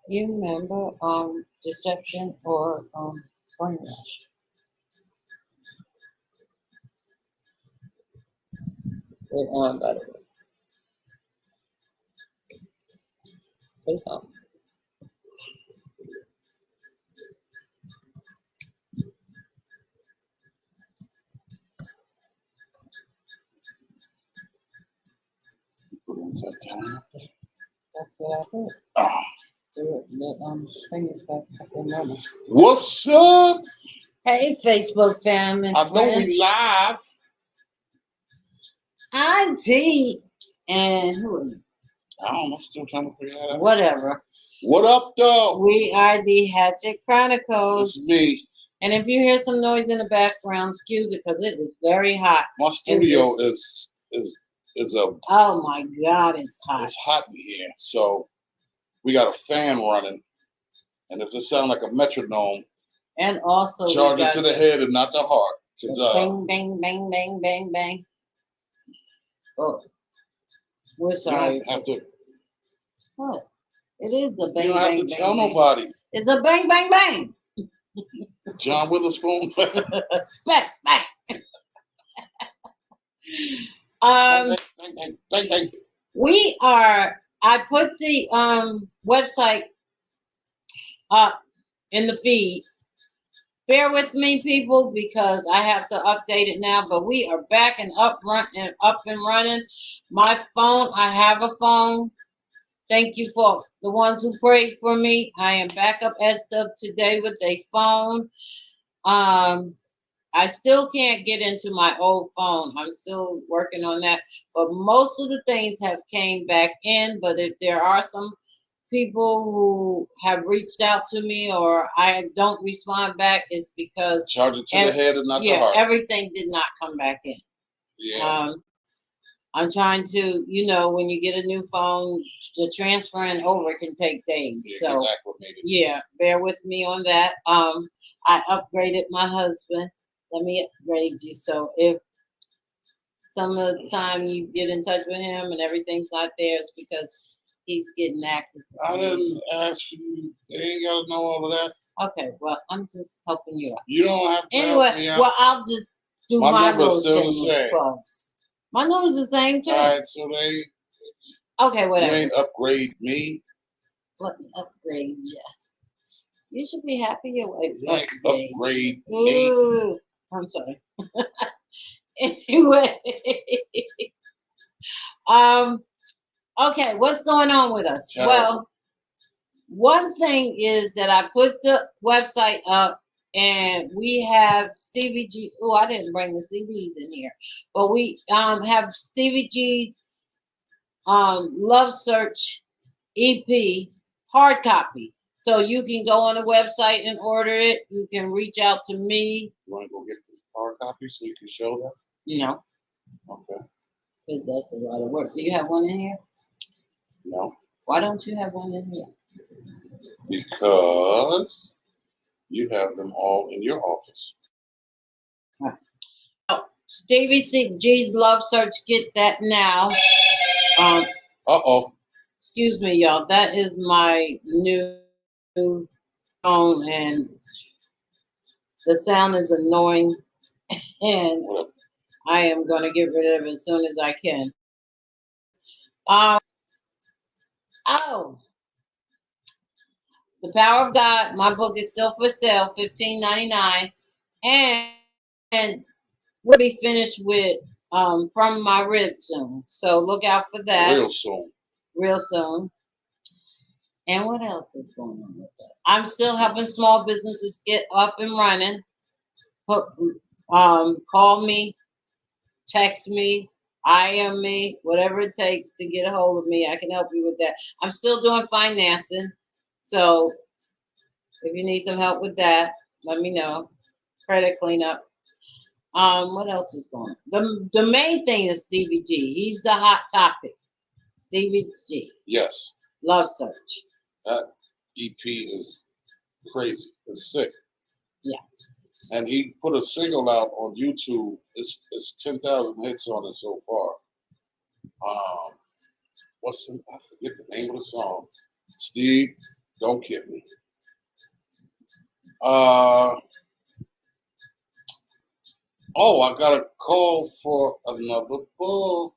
You remember deception or brainwash? We're on, by the way. Click on. That's what I heard. The thing is back up and running. What's up? Hey, Facebook fam and I know friends. we live. I'm T. And who are you? I don't know. Still trying to figure that out. Whatever. What up, though? We are the Hatchet This Chronicles. is me. And if you hear some noise in the background, excuse it because it is very hot. My studio is a. Oh my God, it's hot. It's hot in here, so we got a fan running, and if it sounds like a metronome, And also, charge it to the head and not the heart. Bang, bang, bang, bang, bang, bang. Oh, we're sorry. You don't have to. What? It is the bang, You don't have bang, to tell bang, nobody. bang. It's a bang, bang, bang. John Witherspoon. Bang, bang. Bang, bang, bang, bang. We are. I put the website up in the feed. Bear with me, people, because I have to update it now. But we are back and up and running. My phone. I have a phone. Thank you for the ones who prayed for me. I am back up as of today with a phone. I still can't get into my old phone. I'm still working on that. But most of the things have came back in. But if there are some people who have reached out to me or I don't respond back, it's because Charge it to the head and not the heart. Everything did not come back in. Yeah. I'm trying to, when you get a new phone, the transferring over can take days. Yeah, so, bear with me on that. I upgraded my husband. Let me upgrade you. So if some of the time you get in touch with him and everything's not there, it's because he's getting active. I didn't ask you. They ain't got to know all of that. Okay, well, I'm just helping you out. You don't have to help me out. Well, I'll just do my little shameless plugs. My number's the same too. All right, so they. Okay, whatever. You ain't upgrade me. Let me upgrade you. You should be happy your wife upgrade me. Ooh, I'm sorry. Anyway, okay, what's going on with us? Ciao. Well, one thing is that I put the website up, and we have Stevie G. Oh, I didn't bring the CDs in here, but we have Stevie G's Love Search EP hard copy. So you can go on the website and order it. You can reach out to me. You want to go get the hard copy so you can show them? No. Okay. Because that's a lot of work. Do you have one in here? No. Why don't you have one in here? Because you have them all in your office. Right. Oh, Stevie G's Love Search. Get that now. Uh-oh. Excuse me, y'all. That is my new phone, and the sound is annoying, and I am going to get rid of it as soon as I can. The Power of God. My book is still for sale, $15.99, and we'll be finished with From My Rib soon. So look out for that. Real soon. And what else is going on with that? I'm still helping small businesses get up and running. Call me, text me, IM me, whatever it takes to get a hold of me. I can help you with that. I'm still doing financing. So if you need some help with that, let me know. Credit cleanup. What else is going on? The main thing is Stevie G. He's the hot topic. Stevie G. Yes. Love Search. That EP is crazy. It's sick. Yes. And he put a single out on YouTube. It's 10,000 hits on it so far. I forget the name of the song. Steve, Don't kid me. Oh, I got a call for another book.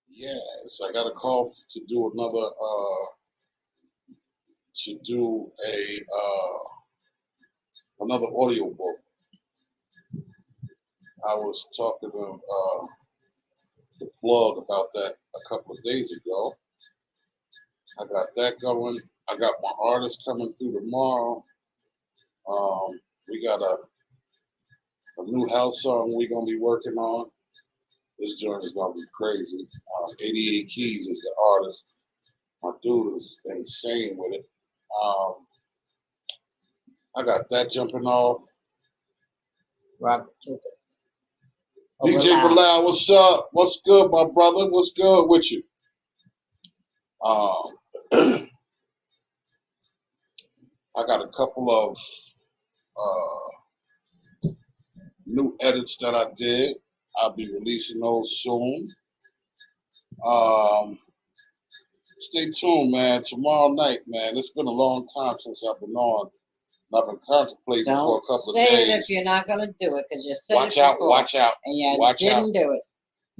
Yes, I got a call to do another, another audio book. I was talking to the blog about that a couple of days ago. I got that going. I got my artist coming through tomorrow. We got a new house song we're gonna be working on. This joint is gonna be crazy. 88 Keys is the artist. My dude is insane with it. I got that jumping off. Robert DJ Bilal, what's up? What's good, my brother? What's good with you? I got a couple of new edits that I did. I'll be releasing those soon. Stay tuned, man. Tomorrow night, man. It's been a long time since I've been on. I've been contemplating for a couple of days. Don't say it if you're not going to do it, because you said watch out, before, watch out. And you watch didn't do it.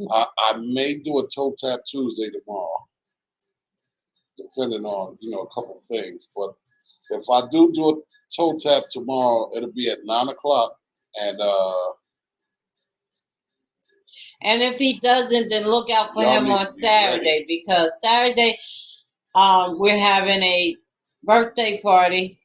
I may do a Toe Tap Tuesday tomorrow, depending on, a couple things. But if I do a Toe Tap tomorrow, it'll be at 9 o'clock. And if he doesn't, then look out for him on Saturday, because Saturday we're having a birthday party.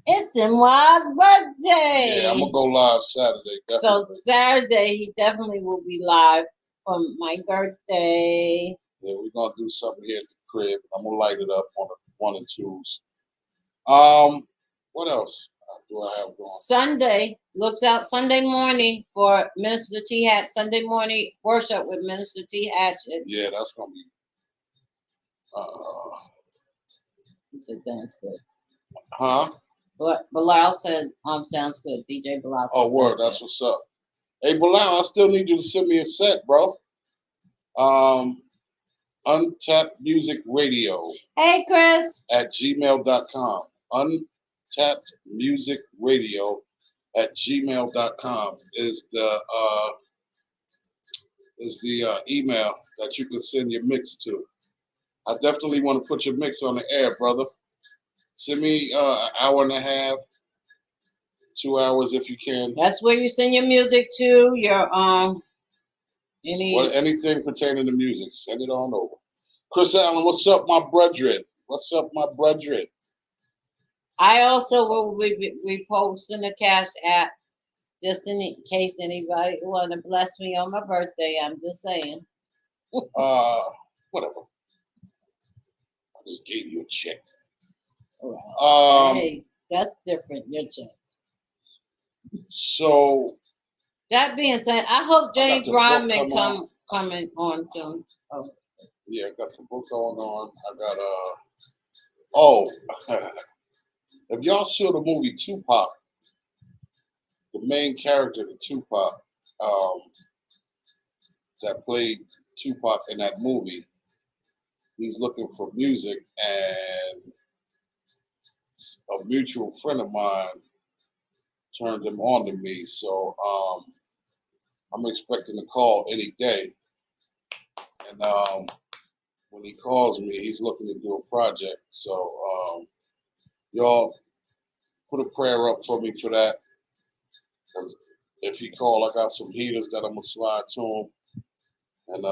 It's Imwa's birthday. Yeah, I'm gonna go live Saturday. Definitely. So Saturday he definitely will be live for my birthday. Yeah, we're gonna do something here at the crib. I'm gonna light it up on the 1 and 2s. What else do I have going? Sunday, looks out Sunday morning for Minister T. Hatchett. Sunday morning worship with Minister T. Hatchett. Yeah, that's gonna be. He said sounds good. Huh? But Bilal said sounds good. DJ Bilal. Oh, word. That's what's up. Hey, Bilal, I still need you to send me a set, bro. Untapped Music Radio. Hey, Chris. At gmail.com. Untapped Music Radio at gmail.com is the email that you can send your mix to. I definitely want to put your mix on the air, brother. Send me an hour and a half, 2 hours if you can. That's where you send your music to. Your anything pertaining to music, send it on over. Chris Allen, what's up, my brethren? What's up, my brethren? I also will be posting the Cash App just in case anybody want to bless me on my birthday. I'm just saying. Whatever. I just gave you a check. Hey, that's different. Your checks. So. That being said, I hope James Rodman coming on soon. Oh. Yeah, I got the book going on. I got if y'all saw the movie Tupac, the main character of Tupac, that played Tupac in that movie, he's looking for music, and a mutual friend of mine turned him on to me. So I'm expecting a call any day. And when he calls me, he's looking to do a project. So y'all put a prayer up for me for that. Because if he call, I got some heaters that I'm going to slide to him and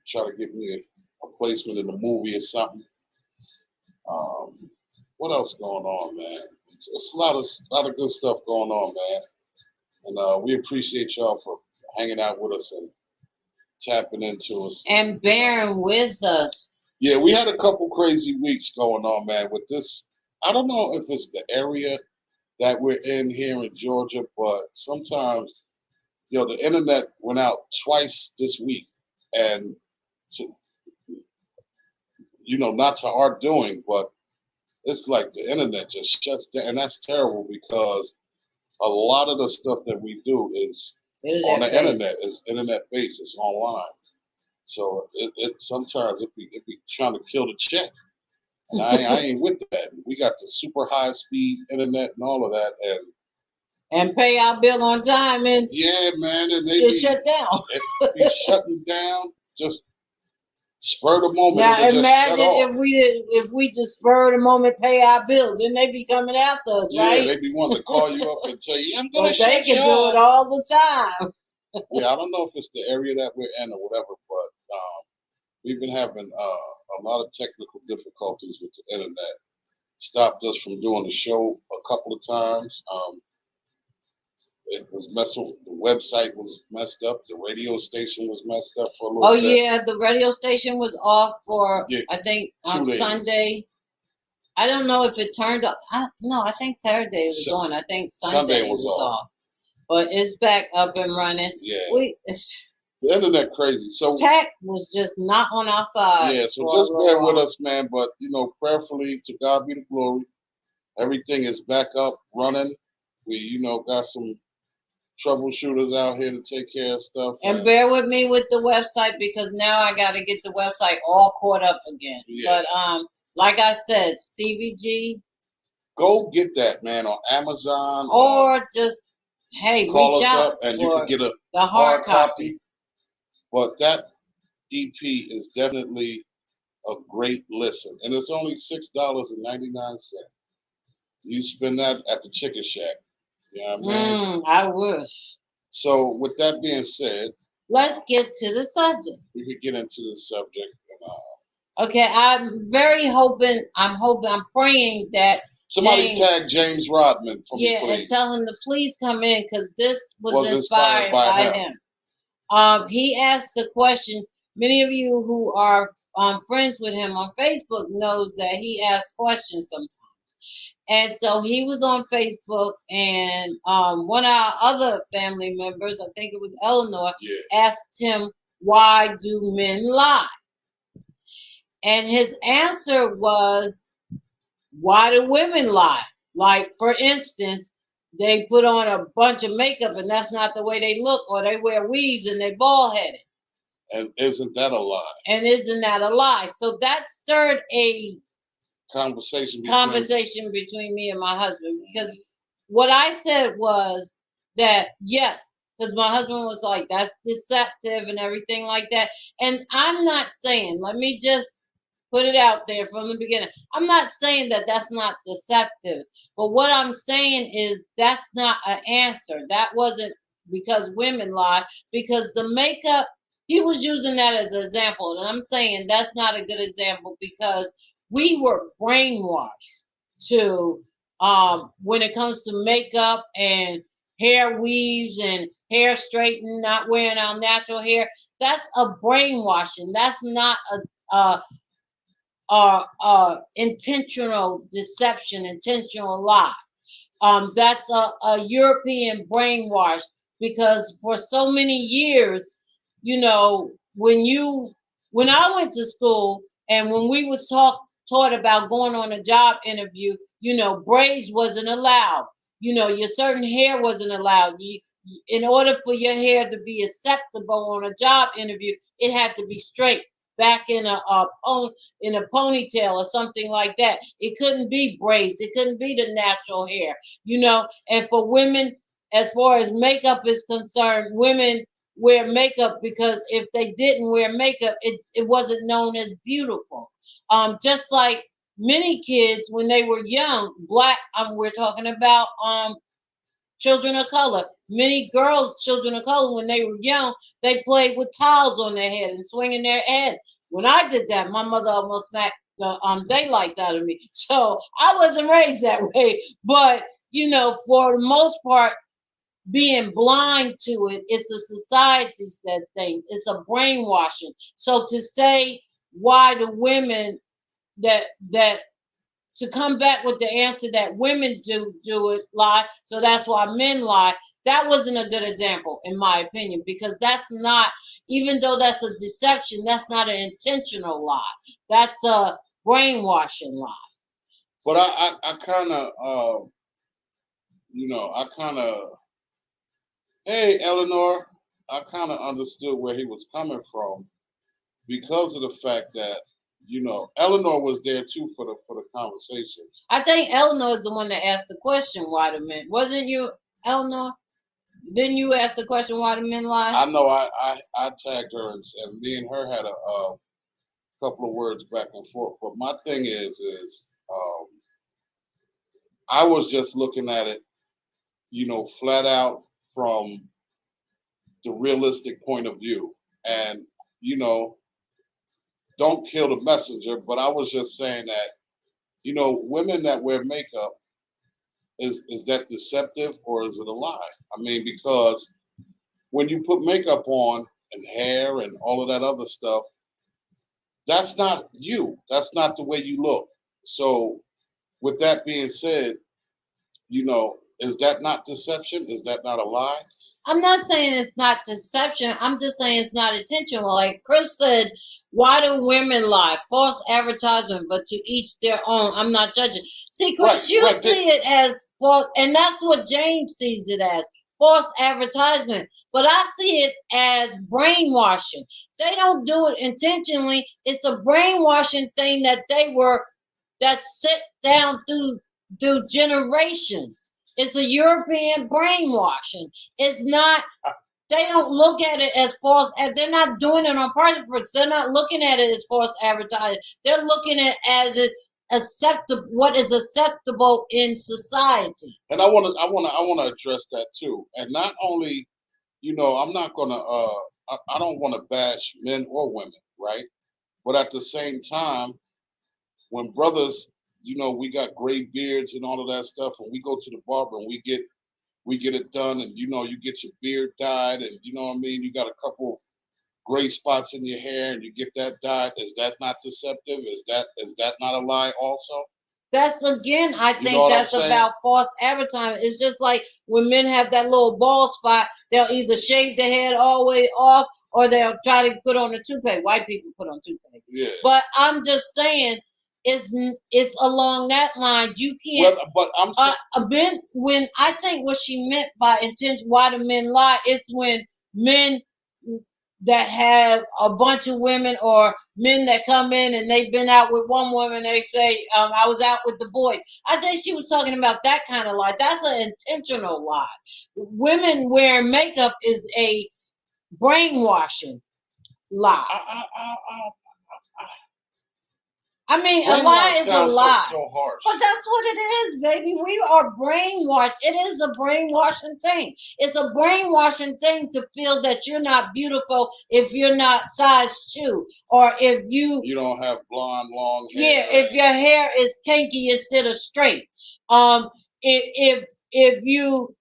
try to get me a placement in the movie or something. What else going on, man? It's a lot of good stuff going on, man. And we appreciate y'all for hanging out with us and tapping into us. And bearing with us. Yeah, we had a couple crazy weeks going on, man, with this. I don't know if it's the area that we're in here in Georgia, but sometimes, the internet went out twice this week. And, not to our doing, but it's like the internet just shuts down. And that's terrible because a lot of the stuff that we do is on the internet, is internet based, it's online. So it sometimes it be trying to kill the check. And I ain't with that. We got the super high speed internet and all of that, and pay our bill on time, and yeah, man, and they get be, shut down. it be shutting down just spur the moment. Now It'll just shut imagine off. if we just spur the moment pay our bill, then they be coming after us, Yeah, right? they be wanting to call you up and tell you, I'm gonna But they shut you can do off. it all the time. Yeah, I don't know if it's the area that we're in or whatever, but we've been having a lot of technical difficulties with the internet. Stopped us from doing the show a couple of times. It was messing. The website was messed up. The radio station was messed up for a little Oh bit. yeah, the radio station was off for Yeah, I think 2 days. Sunday. I don't know if it turned up. No, I think Saturday was on. I think Sunday was off. But it's back up and running. Yeah. The internet crazy. So tech was just not on our side. Yeah, so just bear with us, man. But prayerfully, to God be the glory. Everything is back up, running. We, got some troubleshooters out here to take care of stuff. And bear with me with the website, because now I got to get the website all caught up again. Yeah. But like I said, Stevie G. Go get that, man, on Amazon. Or just, call reach us out up and you can get the hard copy. But that EP is definitely a great listen. And it's only $6.99. You spend that at the Chicken Shack. You know what I mean? I wish. So with that being said, let's get to the subject. We could get into the subject. Okay, I'm praying that somebody tag James Rodman for me, please. And tell him to please come in, because this was inspired by him. He asked a question. Many of you who are friends with him on Facebook knows that he asks questions sometimes. And so he was on Facebook, and one of our other family members, I think it was Eleanor, asked him, why do men lie? And his answer was, why do women lie? Like, for instance, they put on a bunch of makeup and that's not the way they look, or they wear weaves and they bald headed. And isn't that a lie? And isn't that a lie? So that stirred a conversation between me and my husband, because what I said was that, yes, because my husband was like, that's deceptive and everything like that. And I'm not saying, let me just put it out there from the beginning, I'm not saying that that's not deceptive, but what I'm saying is that's not an answer. That wasn't because women lie, because the makeup, he was using that as an example, and I'm saying that's not a good example, because we were brainwashed to when it comes to makeup and hair weaves and hair straightening, not wearing our natural hair. That's a brainwashing. That's not a intentional deception, intentional lie. That's a European brainwash, because for so many years, when I went to school and when we were taught about going on a job interview, braids wasn't allowed. Your certain hair wasn't allowed. In order for your hair to be acceptable on a job interview, it had to be straight, back in a ponytail or something like that. It couldn't be braids. It couldn't be the natural hair. And for women, as far as makeup is concerned, women wear makeup because if they didn't wear makeup, it wasn't known as beautiful. Just like many kids when they were young, black, we're talking about children of color. Many girls, children of color, when they were young, they played with towels on their head and swinging their head. When I did that, my mother almost smacked the daylights out of me. So I wasn't raised that way. But, for the most part, being blind to it, it's a society said things. It's a brainwashing. So to say why the women that to come back with the answer that women do it, lie, so that's why men lie, that wasn't a good example, in my opinion, because that's not, even though that's a deception, that's not an intentional lie. That's a brainwashing lie. But I kind of, hey, Eleanor, I kind of understood where he was coming from. because of the fact that, you know, Eleanor was there too for the conversation. I think Eleanor is the one that asked the question, why the men? Wasn't you, Eleanor? Didn't you ask the question, why the men lie? I know I tagged her and said me and her had a couple of words back and forth. But my thing is I was just looking at it, you know, flat out from the realistic point of view. And, you know, don't kill the messenger, but I was just saying that, you know, women that wear makeup, is that deceptive or is it a lie? I mean, because when you put makeup on and hair and all of that other stuff, that's not you. That's not the way you look. So with that being said, you know, is that not deception? Is that not a lie? I'm not saying it's not deception. I'm just saying it's not intentional. Like Chris said, why do women lie? False advertisement, but to each their own. I'm not judging. See, Chris, you see it as false, and that's what James sees it as, false advertisement. But I see it as brainwashing. They don't do it intentionally. It's a brainwashing thing that that's set down through generations. It's a European brainwashing. It's not, they don't look at it as false, they're not doing it on purpose. They're not looking at it as false advertising. They're looking at it as what is acceptable in society. And I want to address that too. And not only, you know, I'm not gonna I don't want to bash men or women, right? But at the same time, when brothers, you know, we got gray beards and all of that stuff, and we go to the barber and we get it done, and you know, you get your beard dyed, and you know what I mean, you got a couple gray spots in your hair, and you get that dyed. Is that not deceptive? Is that not a lie also? That's again, I think that's about false advertising. It's just like when men have that little bald spot, they'll either shave their head all the way off or they'll try to put on a toupee. White people put on toupees. Yeah. But I'm just saying, it's along that line. You can't. Well, but I'm when I think what she meant by intention, why do men lie, is when men that have a bunch of women, or men that come in and they've been out with one woman, they say, I was out with the boys. I think she was talking about that kind of lie. That's an intentional lie. Women wearing makeup is a brainwashing lie. I mean, a lie is a lie. So harsh. But that's what it is, baby. We are brainwashed. It is a brainwashing thing. It's a brainwashing thing to feel that you're not beautiful if you're not size 2. Or if you don't have blonde, long hair. Yeah, if your hair is kinky instead of straight. If you,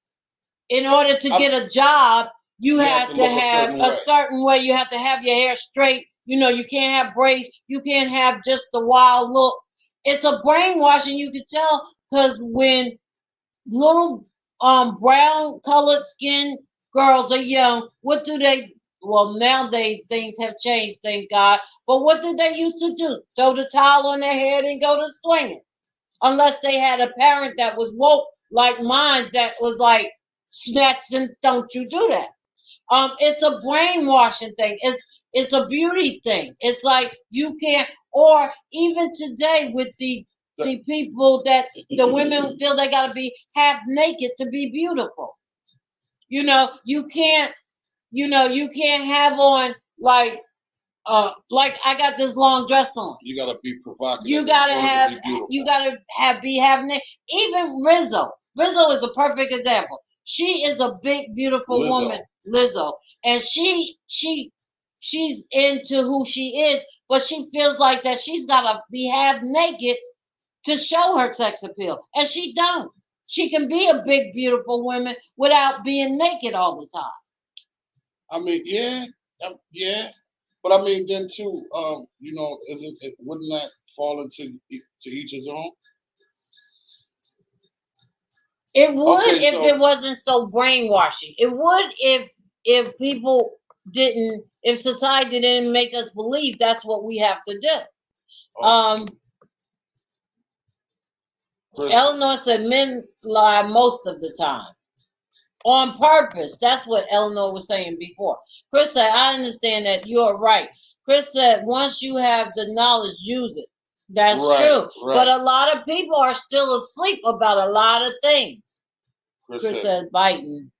in order to get a job, you have to have a certain way. You have to have your hair straight. You know, you can't have braids. You can't have just the wild look. It's a brainwashing. You can tell, because when little brown colored skin girls are young, what do they? Well, nowadays things have changed, thank God. But what did they used to do? Throw the towel on their head and go to swinging. Unless they had a parent that was woke like mine, that was like, snatch and don't you do that. It's a brainwashing thing. It's a beauty thing. It's like you can't, or even today with the people that the women feel they gotta be half naked to be beautiful. You know, you can't have on like I got this long dress on. You gotta be provocative. You gotta be having it. Even Rizzo. Rizzo is a perfect example. She is a big, beautiful woman, Lizzo, and she's into who she is, but she feels like that she's gotta be half naked to show her sex appeal, and she don't. She can be a big, beautiful woman without being naked all the time. I mean, yeah. But I mean, then too, you know, wouldn't that fall into to each his own? It would if it wasn't so brainwashing. It would if people didn't, if society didn't make us believe that's what we have to do. Eleanor said men lie most of the time. On purpose. That's what Eleanor was saying before. Chris said, I understand that you're right. Chris said, once you have the knowledge, use it. That's true. Right. But a lot of people are still asleep about a lot of things. Chris said, biting.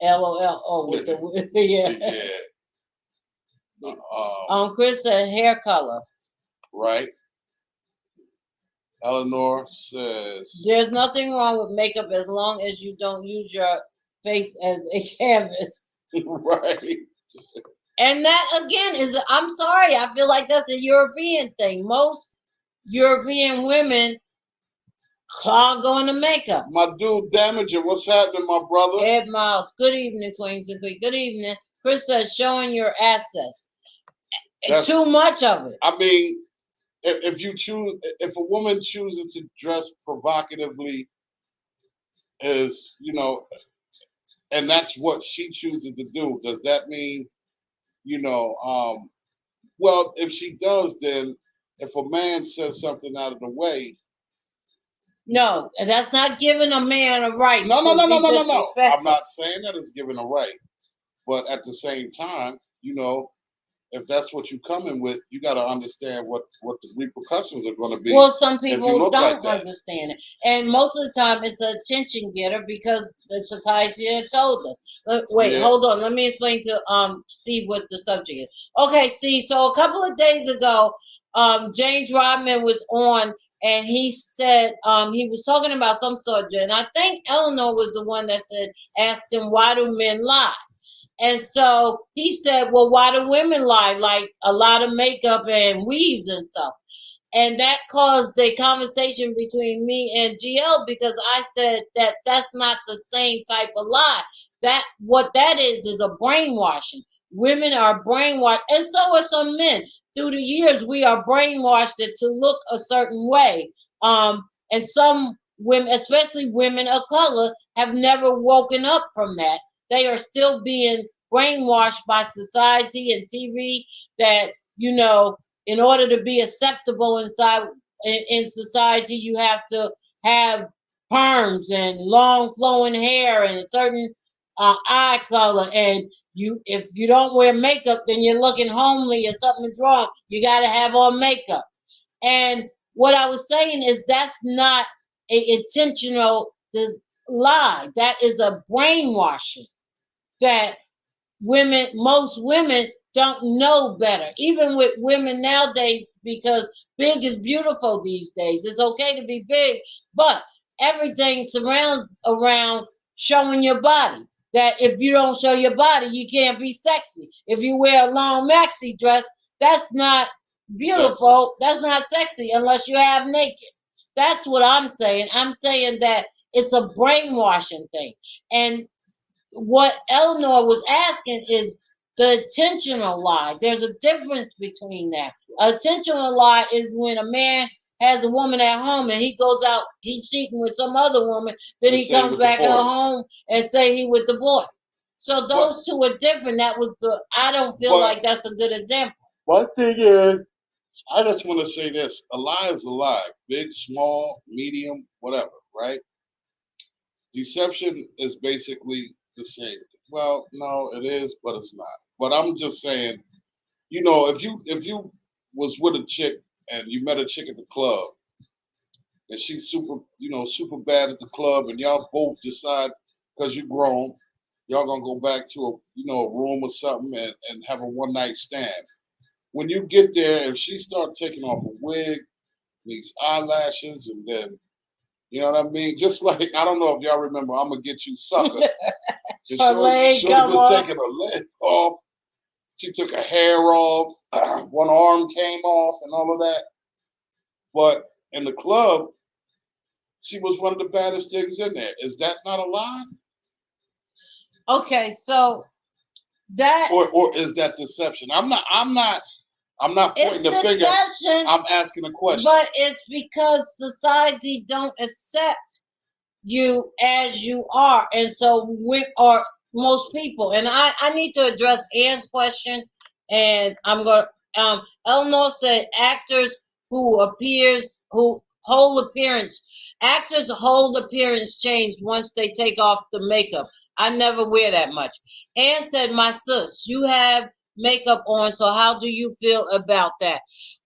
LOL. Oh, with the yeah. Chris said hair color. Right. Eleanor says, there's nothing wrong with makeup as long as you don't use your face as a canvas. Right. And that again is, I'm sorry, I feel like that's a European thing. Most European women clog on the makeup. My dude Damager, what's happening, my brother? Ed Miles, good evening, Queens and Queens. Good evening. Chris says showing your assets. Too much of it. I mean, if a woman chooses to dress provocatively, is, you know, and that's what she chooses to do, does that mean, you know, well, if she does, then if a man says something out of the way, no, and that's not giving a man a right. No. I'm not saying that it's giving a right, but at the same time, you know, if that's what you come in with, you got to understand what the repercussions are going to be. Well, some people don't like understand it, and most of the time it's an attention getter because the society has told us. Wait, hold on. Let me explain to Steve what the subject is. Okay, Steve. So a couple of days ago, James Rodman was on, and he said he was talking about some subject, and I think Eleanor was the one that said, asked him, why do men lie? And so he said, well, why do women lie? Like a lot of makeup and weaves and stuff. And that caused a conversation between me and GL because I said that that's not the same type of lie. That what that is a brainwashing. Women are brainwashed, and so are some men. Through the years, we are brainwashed to look a certain way. And some women, especially women of color, have never woken up from that. They are still being brainwashed by society and TV that, you know, in order to be acceptable in society, you have to have perms and long flowing hair and a certain eye color. And if you don't wear makeup, then you're looking homely and something's wrong. You got to have on makeup. And what I was saying is that's not an intentional lie. That is a brainwashing that most women don't know better. Even with women nowadays, because big is beautiful these days. It's okay to be big, but everything surrounds around showing your body. That if you don't show your body, you can't be sexy. If you wear a long maxi dress, that's not beautiful. That's not sexy unless you have naked. That's what I'm saying. I'm saying that it's a brainwashing thing. And what Eleanor was asking is the intentional lie. There's a difference between that. Intentional lie is when a man has a woman at home and he goes out, he's cheating with some other woman, then he comes back at home and say he with the boy. So those two are different. I don't feel like that's a good example. One thing is, I just want to say this. A lie is a lie. Big, small, medium, whatever, right? Deception is basically the same. Well, no, it is, but it's not. But I'm just saying, you know, if you was with a chick and you met a chick at the club and she's super bad at the club, and y'all both decide because you're grown, y'all gonna go back to a room or something and have a one night stand. When you get there, if she starts taking off a wig, these eyelashes, and then, you know what I mean? Just like, I don't know if y'all remember I'm Gonna Get You Sucker. Her leg come off. Taking her leg off. She took her hair off. One arm came off and all of that. But in the club, she was one of the baddest things in there. Is that not a lie? Okay, so that or is that deception? I'm not pointing the finger. I'm asking a question. But it's because society don't accept you as you are, and so most people. And I need to address Ann's question, and I'm going to Eleanor said actors actors' whole appearance change once they take off the makeup. I never wear that much. Ann said, my sis, you have makeup on. So how do you feel about that?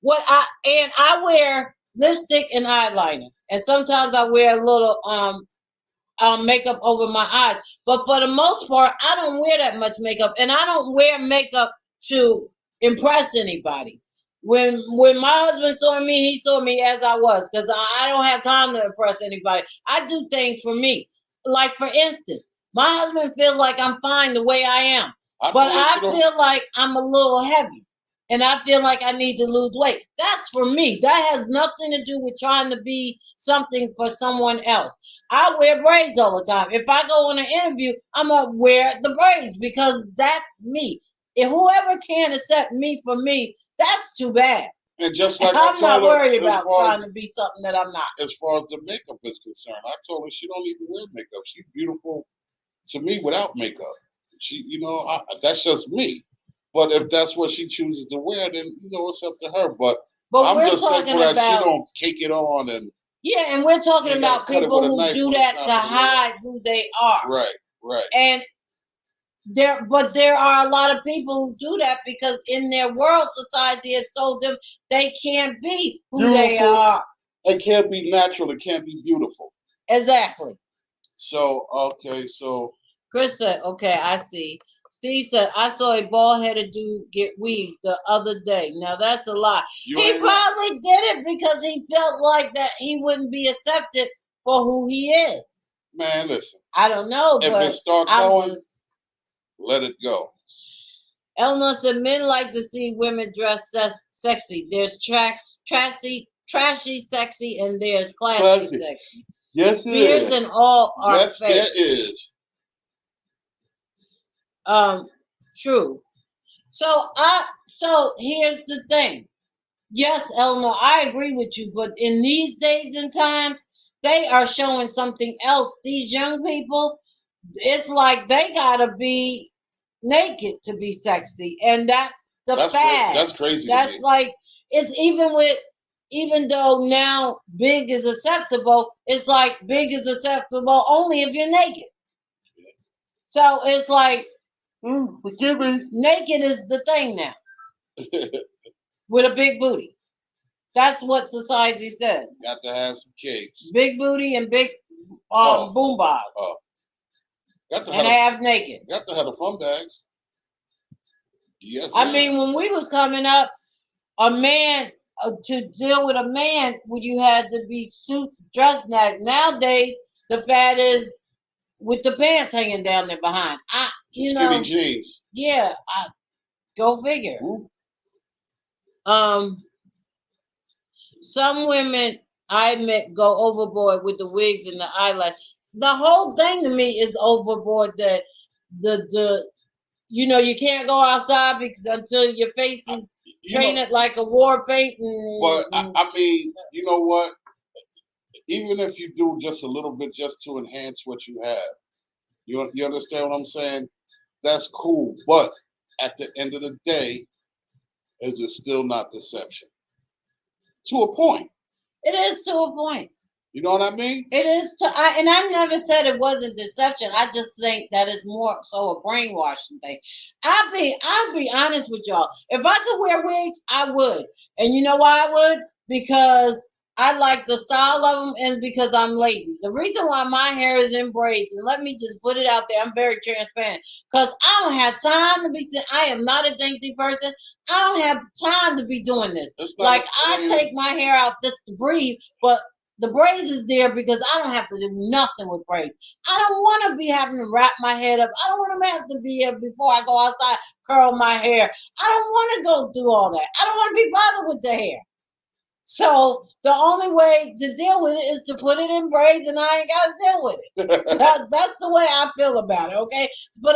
I wear lipstick and eyeliner, and sometimes I wear a little makeup over my eyes. But for the most part, I don't wear that much makeup, and I don't wear makeup to impress anybody. When my husband saw me, he saw me as I was, because I don't have time to impress anybody. I do things for me. Like, for instance, my husband feels like I'm fine the way I am, but I feel like I'm a little heavy. And I feel like I need to lose weight. That's for me. That has nothing to do with trying to be something for someone else. I wear braids all the time. If I go on an interview, I'm going to wear the braids because that's me. If whoever can't accept me for me, that's too bad. And just like I'm not worried about trying to be something that I'm not. As far as the makeup is concerned, I told her she don't even wear makeup. She's beautiful to me without makeup. That's just me. But if that's what she chooses to wear, then it's up to her. But I'm just thankful that she don't cake it on and and we're talking about people who do that to hide who they are. Right. And there are a lot of people who do that because in their world, society has told them they can't be who they are. It can't be natural. It can't be beautiful. Exactly. So Chris said, okay, I see. Steve said, I saw a bald-headed dude get weaved the other day. Now, that's a lie. He probably did it because he felt like that he wouldn't be accepted for who he is. Man, listen. I don't know, if but it start going, let it go. Eleanor said, men like to see women dressed sexy. There's trashy, sexy, and there's classy, sexy. Yes, Spears and all are yes, fake. There is. True. So here's the thing. Yes, Eleanor, I agree with you, but in these days and times, they are showing something else. These young people, it's like they gotta be naked to be sexy, and that's fad. That's crazy. That's like, it's even though now big is acceptable, it's like big is acceptable only if you're naked. So it's like, forgive me. Naked is the thing now. With a big booty. That's what society says. Got to have some cakes. Big booty and big boom bars. And half naked. Got to have the fun bags. Yes. I mean, when we was coming up, a man, to deal with a man, you had to be suit dressed. Nowadays, the fad is with the pants hanging down there behind. Skinny jeans. Yeah, go figure. Ooh. Some women, I admit, go overboard with the wigs and the eyelash. The whole thing to me is overboard. That you can't go outside until your face is painted like a war paint. But I mean, you know what? Even if you do just a little bit, just to enhance what you have, you understand what I'm saying? That's cool. But at the end of the day, is it still not deception? To a point. It is to a point. You know what I mean? It is and I never said it wasn't deception. I just think that is more so a brainwashing thing. I'll be honest with y'all. If I could wear wigs, I would. And you know why I would? Because I like the style of them and because I'm lazy. The reason why my hair is in braids, and let me just put it out there, I'm very transparent, because I don't have time to be, I am not a dainty person. I don't have time to be doing this. Like, I take my hair out just to breathe, but the braids is there because I don't have to do nothing with braids. I don't want to be having to wrap my head up. I don't want to have to be here before I go outside, curl my hair. I don't want to go through all that. I don't want to be bothered with the hair. So the only way to deal with it is to put it in braids, and I ain't got to deal with it. That's the way I feel about it, okay? But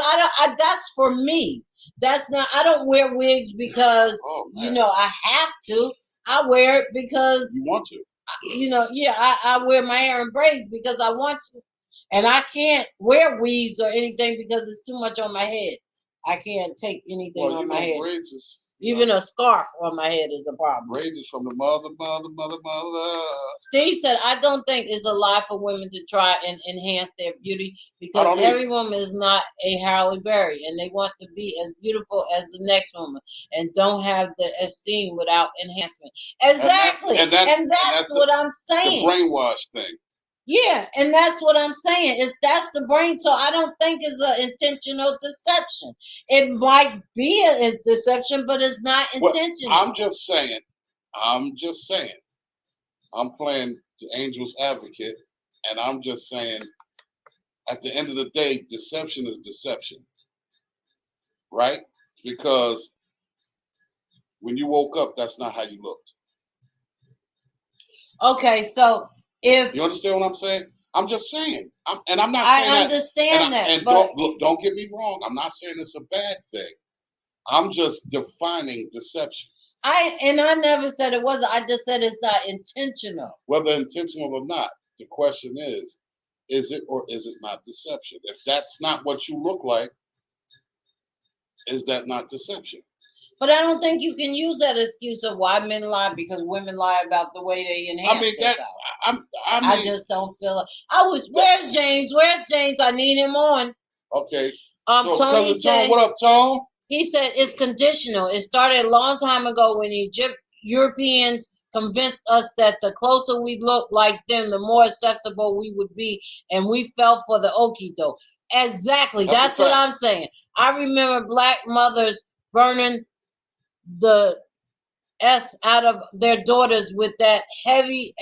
that's for me. That's not, I don't wear wigs because, I have to. I wear it because you want to. I wear my hair in braids because I want to. And I can't wear weaves or anything because it's too much on my head. I can't take anything on my head. Braids is, Even a scarf on my head is a problem. Braids is from the mother. Steve said, I don't think it's a lie for women to try and enhance their beauty because every woman is not a Halle Berry and they want to be as beautiful as the next woman and don't have the esteem without enhancement. Exactly. And that's what I'm saying. The brainwash thing. Yeah, and that's what I'm saying. That's the brain. So I don't think it's an intentional deception. It might be a deception, but it's not intentional. I'm just saying. I'm playing the angel's advocate, and I'm just saying, at the end of the day, deception is deception, right? Because when you woke up, that's not how you looked. Okay, so if you understand what I'm saying, I'm just saying, I'm not saying I understand that. And don't get me wrong. I'm not saying it's a bad thing. I'm just defining deception. I never said it wasn't. I just said it's not intentional. Whether intentional or not, the question is it or is it not deception? If that's not what you look like, is that not deception? But I don't think you can use that excuse of why men lie because women lie about the way they enhance themselves. I just don't feel it. Where's James? Where's James? I need him on. Okay. So Tony said, what up, Tone? He said it's conditional. It started a long time ago when Europeans convinced us that the closer we looked like them, the more acceptable we would be, and we fell for the okie doke. Exactly. That's what I'm saying. I remember black mothers burning the S out of their daughters with that heavy,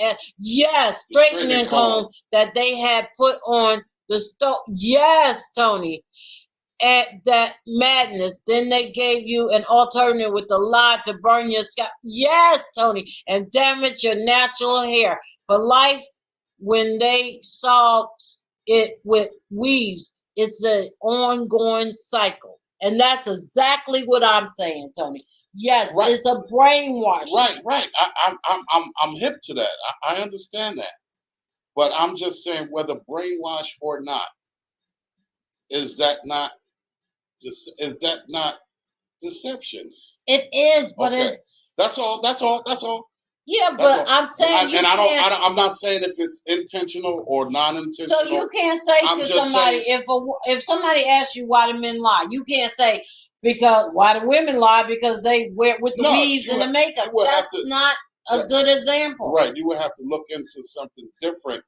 straightening comb that they had put on the stove. Yes, Tony. At that madness. Then they gave you an alternative with the lie to burn your scalp. Yes, Tony, and damage your natural hair for life. When they solve it with weaves, it's an ongoing cycle, and that's exactly what I'm saying, Tony. Yes, it's a brainwash. Right. I'm hip to that. I understand that, but I'm just saying whether brainwash or not, is that not deception? It is, but that's all. Yeah, but I'm saying I'm not saying if it's intentional or non-intentional. So you can't say to somebody if somebody asks you why do men lie, you can't say because why do women lie because they wear with the weaves and the makeup. That's not a good example. Right, you would have to look into something different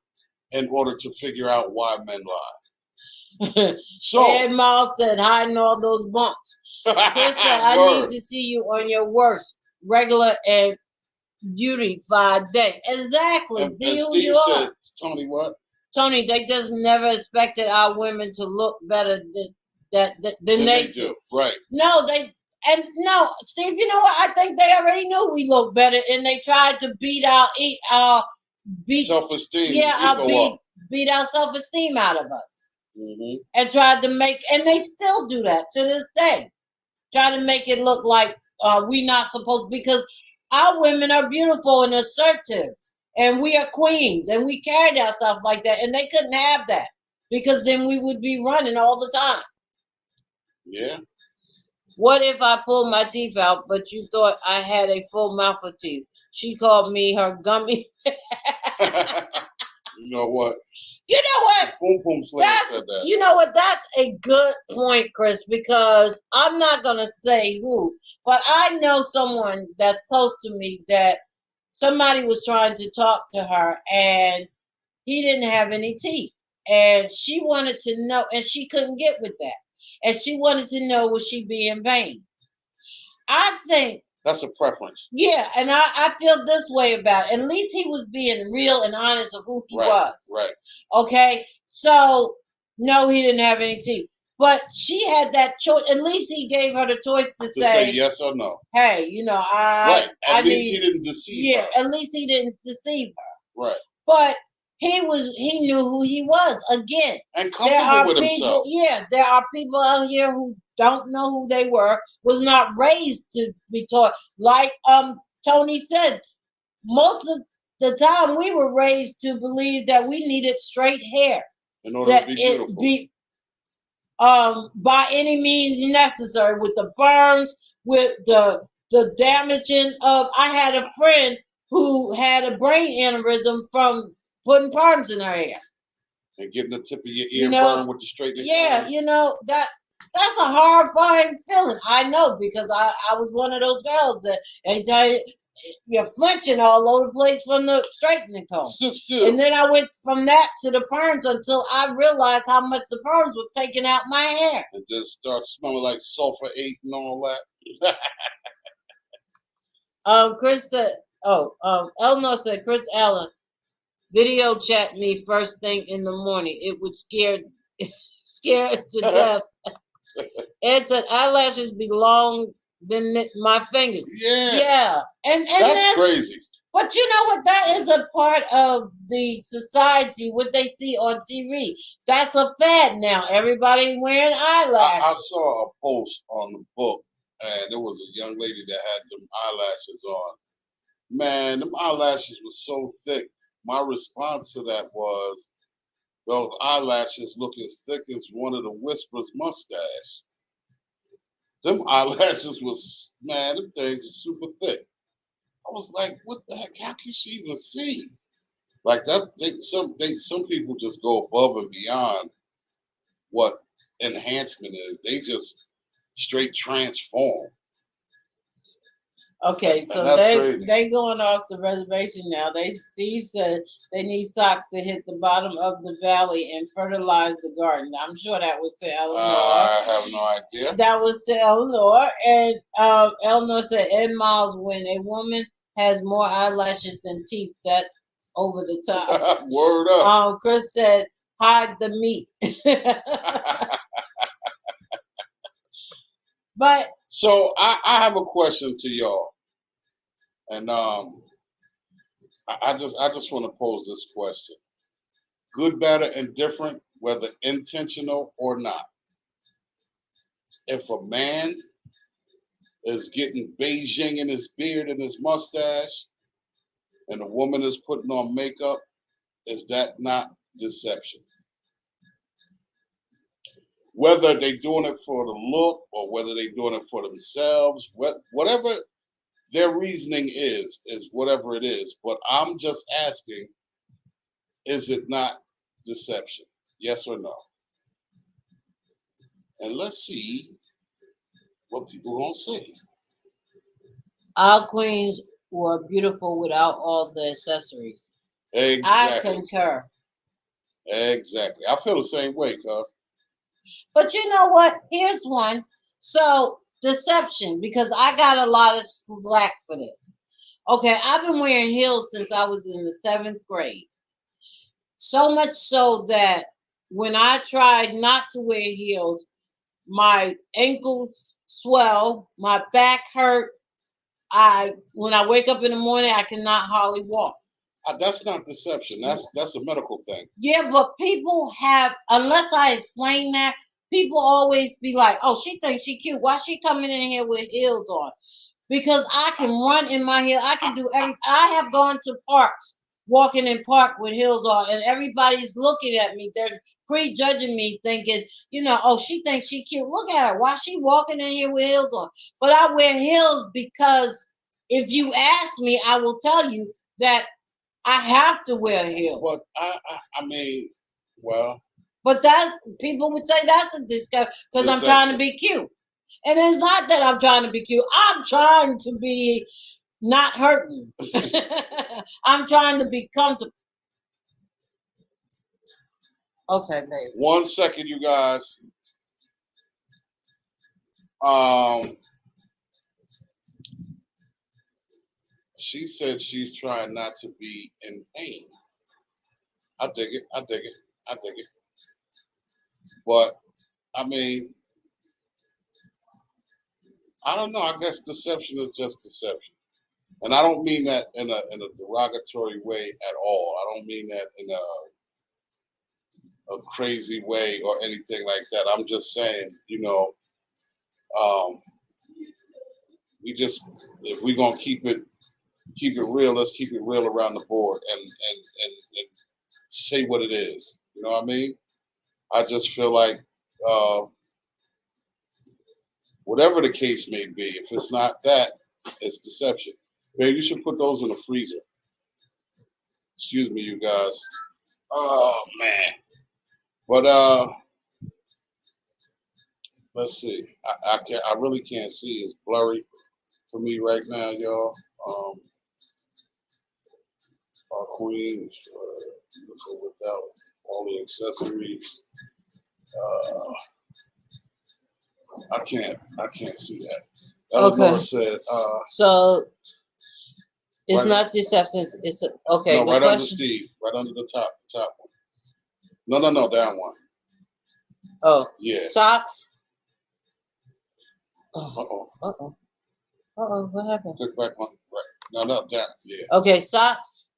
in order to figure out why men lie. So Ed Miles said hiding all those bumps. Chris said I need to see you on your worst regular and beautified day. Exactly. And Steve said, Tony, what? Tony, they just never expected our women to look better than they do. Right. No, Steve, you know what? I think they already knew we look better and they tried to beat self-esteem. Yeah, beat our self-esteem out of us. Mm-hmm. And tried to and they still do that to this day. Try to make it look like we not supposed, because our women are beautiful and assertive, and we are queens, and we carried ourselves like that, and they couldn't have that because then we would be running all the time. Yeah. What if I pulled my teeth out, but you thought I had a full mouth of teeth? She called me her gummy. You know what? You know what? Boom Boom Slayer said that. You know what? That's a good point, Chris, because I'm not going to say who, but I know someone that's close to me that somebody was trying to talk to her and he didn't have any teeth. And she wanted to know, and she couldn't get with that. And she wanted to know, was she being vain? I think that's a preference. Yeah, and I feel this way about it. At least he was being real and honest of who he was. Right. Okay, so no, he didn't have any teeth. But she had that choice. At least he gave her the choice to say yes or no. Hey, you know, At least he didn't deceive her. Yeah, at least he didn't deceive her. Right. But he knew who he was. Again, and comfortable with himself. Yeah, there are people out here who don't know who they was not raised to be taught. Like Tony said, most of the time we were raised to believe that we needed straight hair in order to be beautiful. by any means necessary, with the burns, with the damaging of. I had a friend who had a brain aneurysm from putting perms in her hair. And getting the tip of your ear burned with the straightening. Yeah, that's a horrifying feeling. I know, because I was one of those girls that you're flinching all over the place from the straightening comb. And then I went from that to the perms until I realized how much the perms was taking out my hair. And just start smelling like sulfur 8 and all that. Chris said, Eleanor said, Chris Allen, video chat me first thing in the morning. It would scare to death. Ed said, eyelashes belong than my fingers. Yeah. And that's crazy. But you know what? That is a part of the society, what they see on TV. That's a fad now. Everybody wearing eyelashes. I saw a post on the book, and there was a young lady that had them eyelashes on. Man, them eyelashes were so thick. My response to that was, those eyelashes look as thick as one of the Whisper's mustache. Them eyelashes was, man, them things are super thick. I was like, what the heck? How can she even see? Like that, some people just go above and beyond what enhancement is. They just straight transform. Okay, so they going off the reservation now. Steve said they need socks to hit the bottom of the valley and fertilize the garden. I'm sure that was to Eleanor. I have no idea. That was to Eleanor, and Eleanor said, Ed Miles, when a woman has more eyelashes than teeth, that's over the top. Word up. Chris said, hide the meat. But so I have a question to y'all, and I just want to pose this question: good, bad, or indifferent, whether intentional or not. If a man is getting Beijing in his beard and his mustache, and a woman is putting on makeup, is that not deception? Whether they're doing it for the look or whether they're doing it for themselves, whatever their reasoning is whatever it is. But I'm just asking, is it not deception? Yes or no? And let's see what people are going to say. Our queens were beautiful without all the accessories. Exactly. I concur. Exactly. I feel the same way, cuz. But you know what? Here's one. So, deception, because I got a lot of slack for this. Okay, I've been wearing heels since I was in the 7th grade. So much so that when I tried not to wear heels, my ankles swell, my back hurt. When I wake up in the morning, I cannot hardly walk. That's not deception. That's a medical thing. Yeah, but people have, unless I explain that, people always be like, oh, she thinks she cute. Why she coming in here with heels on? Because I can run in my heel. I can do everything. I have gone to parks, walking in park with heels on, and everybody's looking at me. They're prejudging me, thinking, oh, she thinks she cute. Look at her. Why she walking in here with heels on? But I wear heels because if you ask me, I will tell you that I have to wear heels. But I mean, well. But that people would say that's a discovery because I'm trying to be cute. And it's not that I'm trying to be cute. I'm trying to be not hurting. I'm trying to be comfortable. Okay, baby. 1 second, you guys. She said she's trying not to be in pain. I dig it. I dig it. I dig it. But I mean, I don't know. I guess deception is just deception, and I don't mean that in a derogatory way at all. I don't mean that in a crazy way or anything like that. I'm just saying, we just, if we're gonna keep it real, let's keep it real around the board and say what it is. You know what I mean? I just feel like whatever the case may be. If it's not that, it's deception. Man, you should put those in the freezer. Excuse me, you guys. Oh man. But let's see. I really can't see. It's blurry for me right now, y'all. Our queen, beautiful without all the accessories. I can't see that. Eleanor said, so it's right, not deception. It's okay. no, The right under question. Steve, right under the top one. No, down one. Oh, Yeah. socks. Uh-oh. What happened? Click back one. Right. No, down. Yeah. Okay, socks,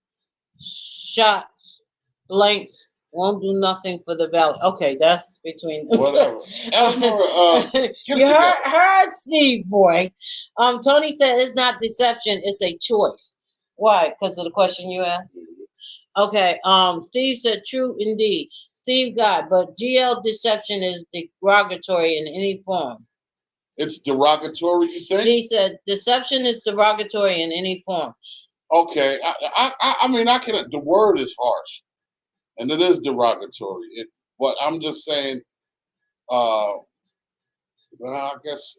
shots, blanks won't do nothing for the valley. Okay, that's between them. Whatever. Eleanor, get you it heard Steve, boy. Tony said it's not deception, it's a choice. Why? Because of the question you asked? Okay, Steve said true indeed. Steve got, but GL deception is derogatory in any form. It's derogatory, you think? He said deception is derogatory in any form. Okay, I mean, the word is harsh, and it is derogatory. But I'm just saying, well, I guess.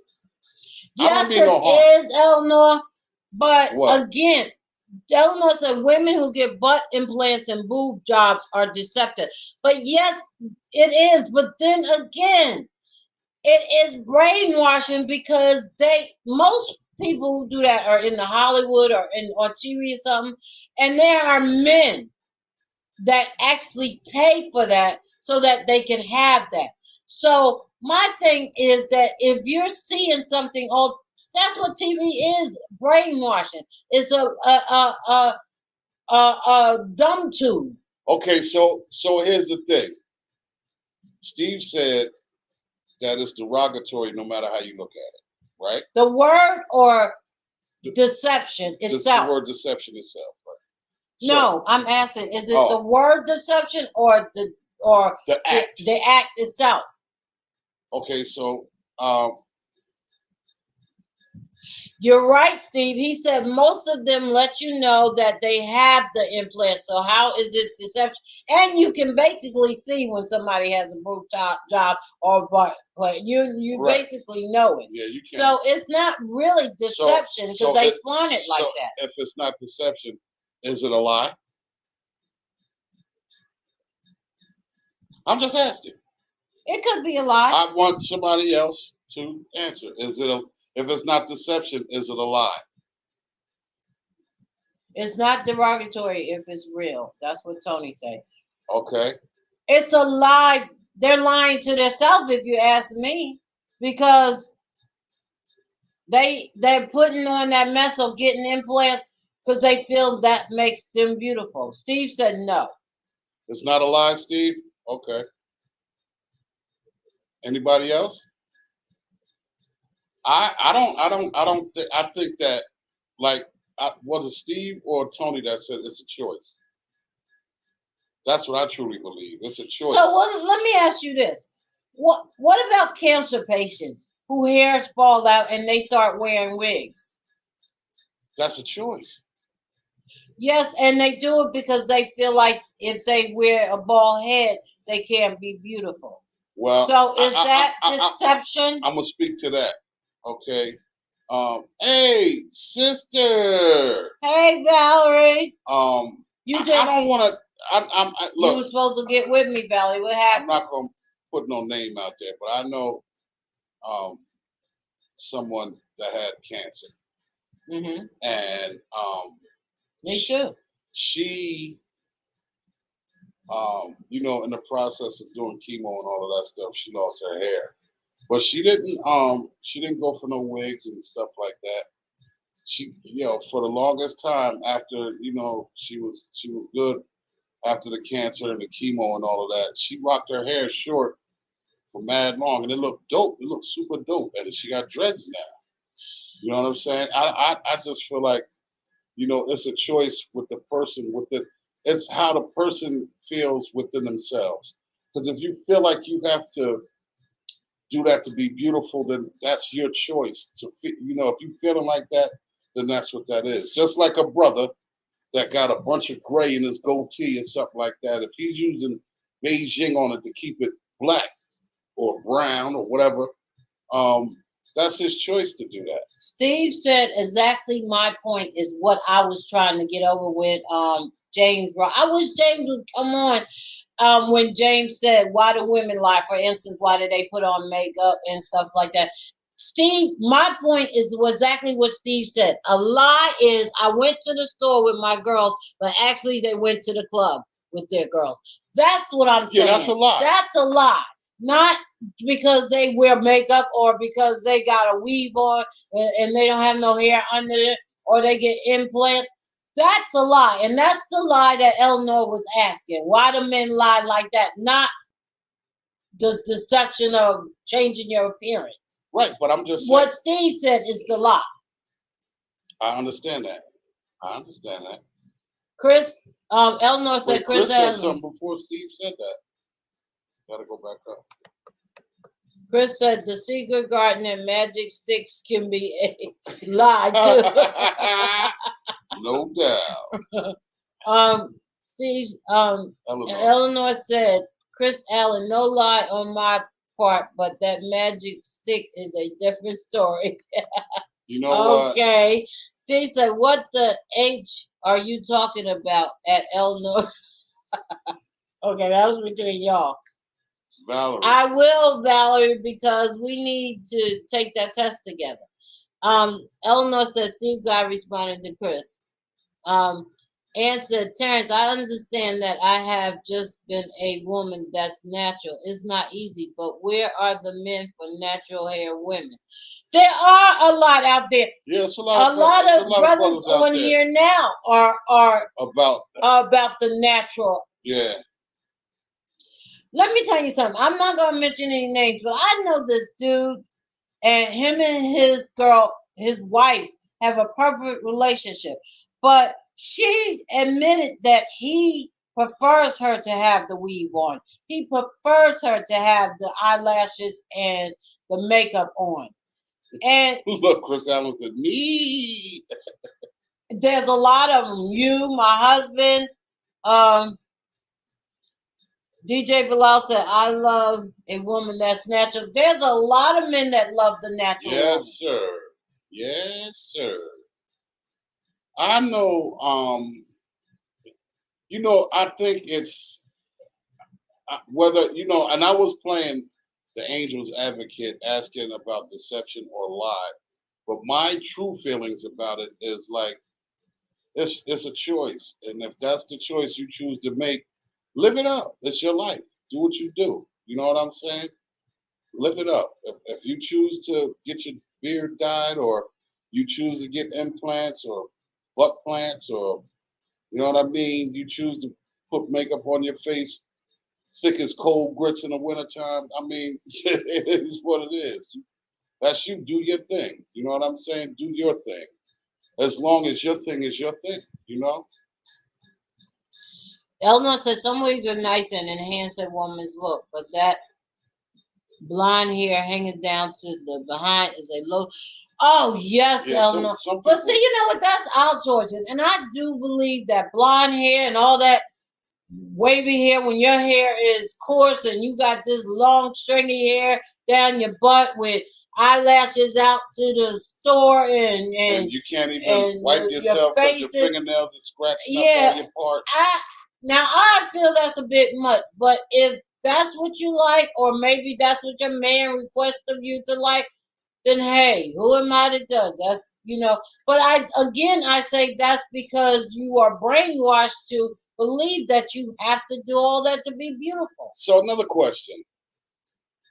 Yes, it is, Eleanor. But what? Again, Eleanor said women who get butt implants and boob jobs are deceptive. But yes, it is. But then again, it is brainwashing because most people who do that are in the Hollywood or on TV or something, and there are men that actually pay for that so that they can have that. So my thing is that if you're seeing something, that's what TV is, brainwashing. It's a dumb tube. Okay, so here's the thing. Steve said that it's derogatory no matter how you look at it, right? The word or deception itself. The word deception itself, right? No, I'm asking, is it the word deception or the act? The act itself. Okay, so you're right, Steve. He said most of them let you know that they have the implant. So how is it deception? And you can basically see when somebody has a boob job or but you right. Basically know it. Yeah, you can. So it's not really deception because they flaunt it like that. If it's not deception, is it a lie? I'm just asking. It could be a lie. I want somebody else to answer. If it's not deception, is it a lie? It's not derogatory if it's real. That's what Tony said. Okay. It's a lie. They're lying to themselves, if you ask me, because they're putting on that mess of getting implants because they feel that makes them beautiful. Steve said no. It's not a lie, Steve? Okay. Anybody else? I think that, like, was it Steve or Tony that said it's a choice? That's what I truly believe. It's a choice. So let me ask you this: what about cancer patients whose hairs fall out and they start wearing wigs? That's a choice. Yes, and they do it because they feel like if they wear a bald head, they can't be beautiful. Well, so is that deception? I'm gonna speak to that. Okay. Hey, sister. Hey, Valerie. You did. I don't want to. Look, you were supposed to get with me, Valerie. What happened? I'm not gonna put no name out there, but I know someone that had cancer. Mm-hmm. And me too. She in the process of doing chemo and all of that stuff, she lost her hair. But she didn't go for no wigs and stuff like that. She, for the longest time after, she was good after the cancer and the chemo and all of that, she rocked her hair short for mad long, and it looked dope. It looked super dope, and she got dreads now. You know what I'm saying? I just feel like, it's a choice with the person, it's how the person feels within themselves. Because if you feel like you have to do that to be beautiful, then that's your choice. If you're feeling like that, then that's what that is. Just like a brother that got a bunch of gray in his goatee and stuff like that, if he's using Beijing on it to keep it black or brown or whatever, that's his choice to do that. Steve said exactly my point is what I was trying to get over with James. I wish James would come on when James said, why do women lie? For instance, why do they put on makeup and stuff like that? Steve, my point is exactly what Steve said. A lie is I went to the store with my girls, but actually they went to the club with their girls. That's what I'm saying. Yeah, that's a lie. That's a lie. Not because they wear makeup or because they got a weave on and they don't have no hair under it or they get implants. That's a lie. And that's the lie that Eleanor was asking. Why do men lie like that? Not the deception of changing your appearance. Right, but I'm just saying. What Steve said is the lie. I understand that. Chris, Eleanor said Wait, Chris said something before Steve said that. Gotta go back up. Chris said the secret garden and magic sticks can be a lie too. No doubt. Steve, Eleanor said, Chris Allen, no lie on my part, but that magic stick is a different story. You know what? Okay. Steve said, what the H are you talking about at Eleanor? Okay, that was between y'all. Valerie. I will, Valerie, because we need to take that test together. Eleanor says Steve guy responded to Chris. Ann said, Terrence, I understand that I have just been a woman that's natural. It's not easy, but where are the men for natural hair women? There are a lot out there. Yes, a lot of brothers on here now are about the natural. Yeah. Let me tell you something. I'm not gonna mention any names, but I know this dude, and him and his girl, his wife, have a perfect relationship. But she admitted that he prefers her to have the weave on. He prefers her to have the eyelashes and the makeup on. And look, Chris Allen said, me. There's a lot of them. You, my husband, DJ Bilal said, I love a woman that's natural. There's a lot of men that love the natural woman. Yes, sir. Yes, sir. I know, I think it's whether, and I was playing the angel's advocate asking about deception or lie. But my true feelings about it is like, it's a choice. And if that's the choice you choose to make, live it up. It's your life. Do what you do. You know what I'm saying? Live it up. If you choose to get your beard dyed, or you choose to get implants or butt plants, or you know what I mean, you choose to put makeup on your face thick as cold grits in the wintertime, I mean, it is what it is. That's you. Do your thing. You know what I'm saying? Do your thing. As long as your thing is your thing, Eleanor said some wigs are nice and enhance a woman's look, but that blonde hair hanging down to the behind is a low. Oh yes, yeah, Eleanor. But see, you know what? That's our choices, and I do believe that blonde hair and all that wavy hair, when your hair is coarse and you got this long stringy hair down your butt with eyelashes out to the store and you can't even wipe yourself because your fingernails are scratching up all your parts. Now I feel that's a bit much, but if that's what you like, or maybe that's what your man requests of you to like, then hey, who am I to judge? That's, but I say that's because you are brainwashed to believe that you have to do all that to be beautiful. So another question.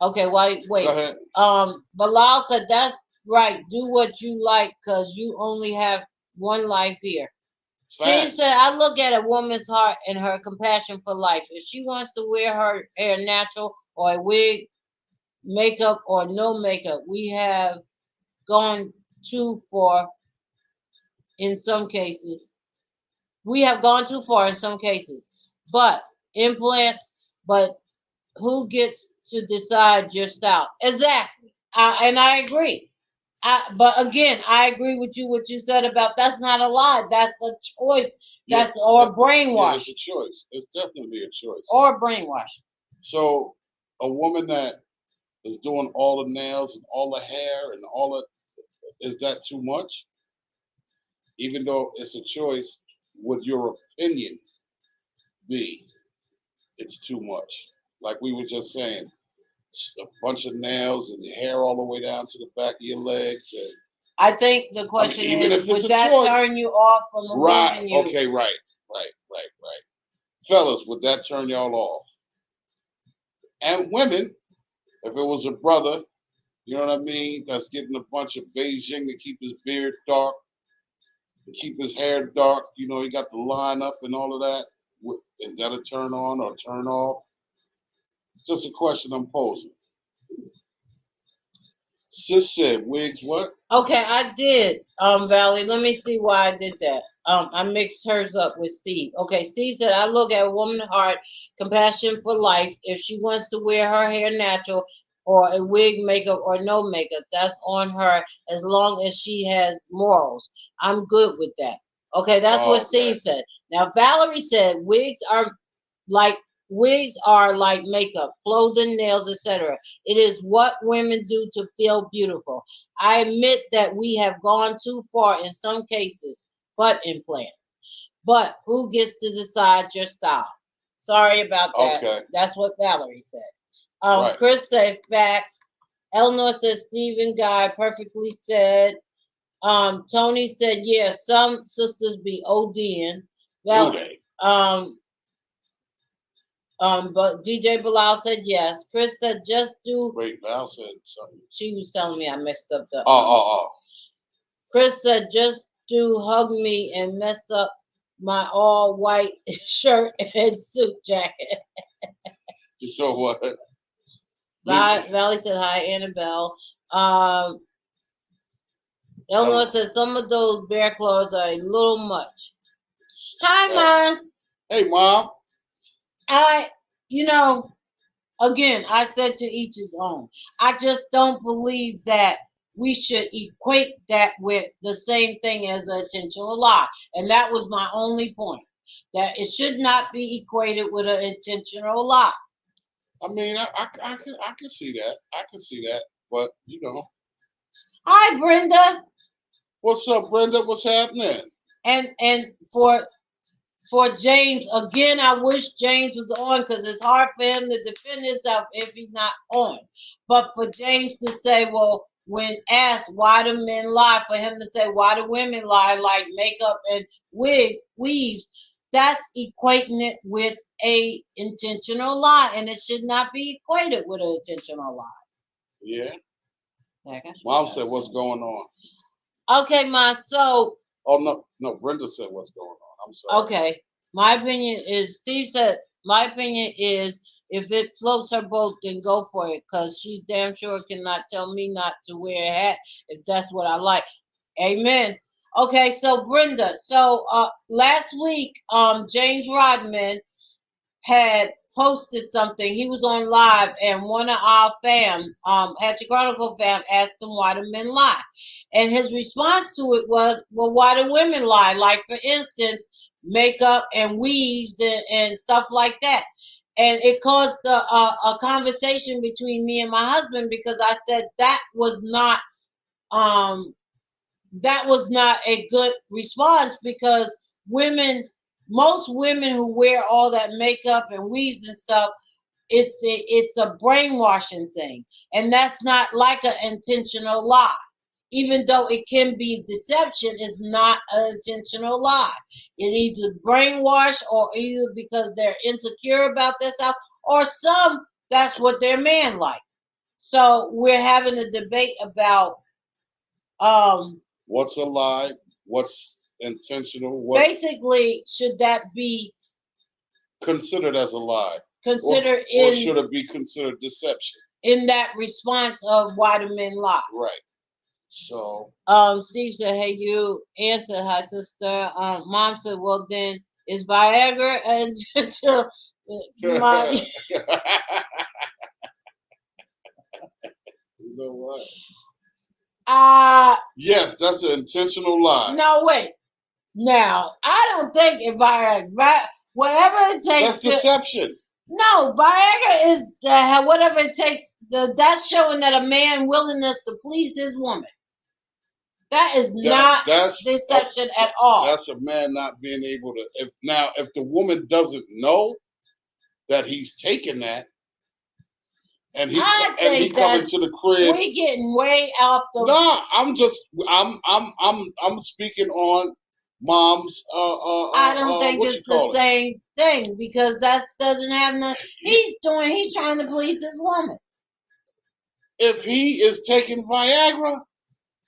Okay, wait. Go ahead. Bilal said that's right. Do what you like, because you only have one life here. Steve said, I look at a woman's heart and her compassion for life. If she wants to wear her hair natural or a wig, makeup or no makeup, we have gone too far in some cases. But implants, but who gets to decide your style. Exactly. And I agree. But again, I agree with you. What you said about that's not a lie. That's a choice. Yeah, That's or yeah, brainwash it's a choice. It's definitely a choice. or brainwash. So a woman that is doing all the nails and all the hair and all the, is that too much? Even though it's a choice, would your opinion be it's too much? Like we were just saying, a bunch of nails and hair all the way down to the back of your legs. And, I think the question even is, if it's would a that choice, turn you off from the right? woman you? Okay, right. Fellas, would that turn y'all off? And women, if it was a brother, you know what I mean, that's getting a bunch of Beijing to keep his beard dark, to keep his hair dark, you know, he got the line up and all of that. Is that a turn on or turn off? Just a question I'm posing. Sis said, wigs what? Okay, I did, Valley. Let me see why I did that. I mixed hers up with Steve. Okay, Steve said, I look at a woman's heart, compassion for life. If she wants to wear her hair natural or a wig, makeup, or no makeup, that's on her as long as she has morals. I'm good with that. Okay, that's what Steve said. Now, Valerie said, like wigs are like makeup, clothing, nails, etc. It is what women do to feel beautiful. I admit that we have gone too far in some cases, butt implant. But who gets to decide your style? Sorry about that. Okay. That's what Valerie said. Right. Chris said facts. Eleanor said Stephen Guy perfectly said. Tony said, yeah, some sisters be ODing. Well, but DJ Bilal said yes. Chris said just do. Wait, Val said something. She was telling me I messed up the. Oh. Chris said just do hug me and mess up my all white shirt and suit jacket. You know what? Valley said hi, Annabelle. Eleanor said some of those bear claws are a little much. Hi, Mom. Hey, Mom. Again, I said to each his own. I just don't believe that we should equate that with the same thing as an intentional lie. And that was my only point. That it should not be equated with an intentional lie. I mean, I can see that. I can see that. But, you know. Hi, Brenda. What's up, Brenda? What's happening? And for James, again, I wish James was on because it's hard for him to defend himself if he's not on. But for James to say, well, when asked why do men lie, for him to say why do women lie, like makeup and weaves, that's equating it with a intentional lie, and it should not be equated with an intentional lie. Yeah. Mom said, what's going on? Okay, Ma, so... Oh, no, Brenda said what's going on. I'm sorry. Okay. My opinion is, Steve said, my opinion is if it floats her boat, then go for it. Because she's damn sure cannot tell me not to wear a hat if that's what I like. Amen. Okay, so Brenda, last week, James Rodman had posted something. He was on live, and one of our fam, HATCHETT CHRONICLES fam, asked him why do men lie. And his response to it was, well, why do women lie? Like, for instance, makeup and weaves and stuff like that. And it caused a conversation between me and my husband because I said that was not a good response because most women who wear all that makeup and weaves and stuff, it's a brainwashing thing, and that's not like an intentional lie. Even though it can be deception, it's not an intentional lie. It either brainwash or either because they're insecure about themselves, or some that's what their man like. So we're having a debate about what's a lie, what's intentional, basically should that be considered as a lie, or should it be considered deception in that response of why do men lie? Right. So Steve said, hey, you answered, hi sister. Mom said, well then is Viagra and You know what? Yes, that's an intentional lie. No, wait. Now, I don't think if whatever it takes. That's deception. No, Viagra is whatever it takes. That's showing that a man willingness to please his woman. That is not deception at all. That's a man not being able to. If the woman doesn't know that he's taking that, and he coming to the crib, we getting way off the. No, I'm speaking on mom's. I don't think it's the same thing because that doesn't have nothing. He's trying to please his woman. If he is taking Viagra,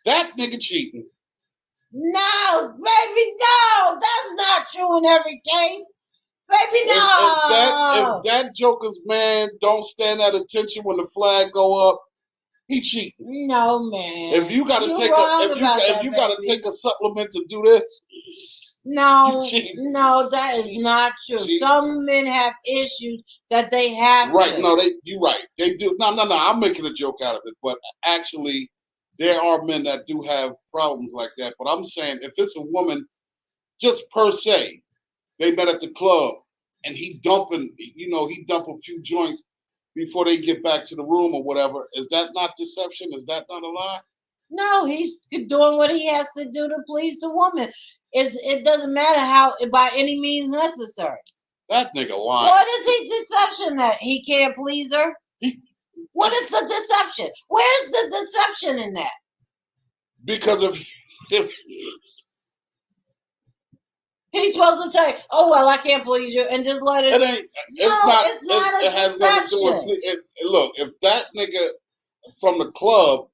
that nigga cheating. No, baby, no. That's not true in every case. Baby, no. If that joker's man don't stand at attention when the flag go up, he cheating. No, man. If you gotta take a supplement to do this, no, that is not true. Some men have issues that they have. Right? No, you're right. They do. No. I'm making a joke out of it, but actually, there are men that do have problems like that. But I'm saying, if it's a woman, just per se, they met at the club, and he dump a few joints before they get back to the room or whatever. Is that not deception? Is that not a lie? No, he's doing what he has to do to please the woman. It doesn't matter how, by any means necessary. That nigga lying. What is he deception that he can't please her? What is the deception? Where's the deception in that? Because if he's supposed to say, "Oh well, I can't please you," and just let it. It's not a deception. Look, if that nigga from the club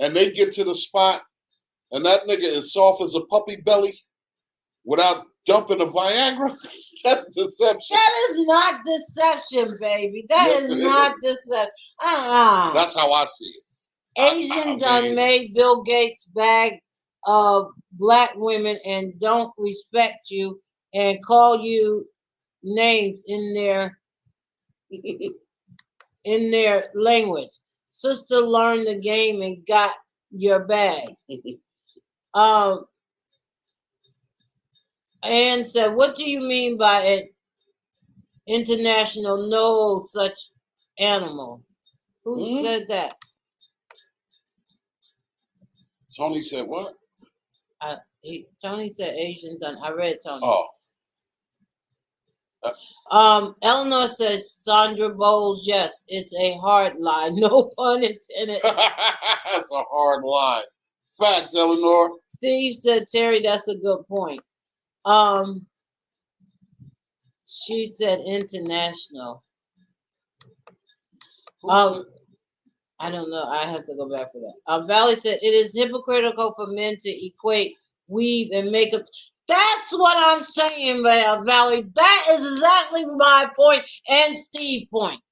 and they get to the spot and that nigga is soft as a puppy belly without dumping a Viagra, that's deception. That is not deception, baby. That is not deception. That's how I see it. Asian done made Bill Gates bags of black women and don't respect you and call you names in their language. Sister learned the game and got your bag. Anne said, "What do you mean by an international no such animal?" Who said that? Tony said what? Tony said Asian done. I read Tony. Eleanor says Sandra Bowles, yes, it's a hard lie. No pun intended. That's a hard lie. Facts, Eleanor. Steve said, Terry, that's a good point. She said international. I don't know. I have to go back for that. Valley said, it is hypocritical for men to equate weave and makeup. That's what I'm saying, Valley. That is exactly my point and Steve's point.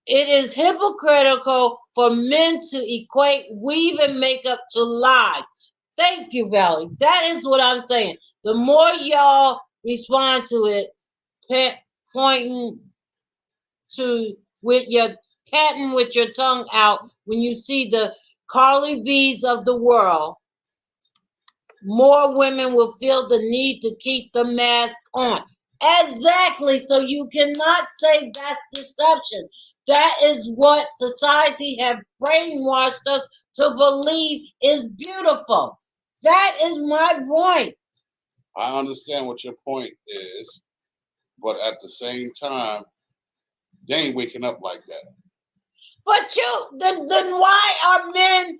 It is hypocritical for men to equate weave and makeup to lies. Thank you, Valley. That is what I'm saying. The more y'all respond to it, pointing to with your patting with your tongue out when you see the Carly B's of the world, more women will feel the need to keep the mask on. Exactly. So you cannot say that's deception. That is what society have brainwashed us to believe is beautiful. That is my point. I understand what your point is, but at the same time, they ain't waking up like that. But then why are men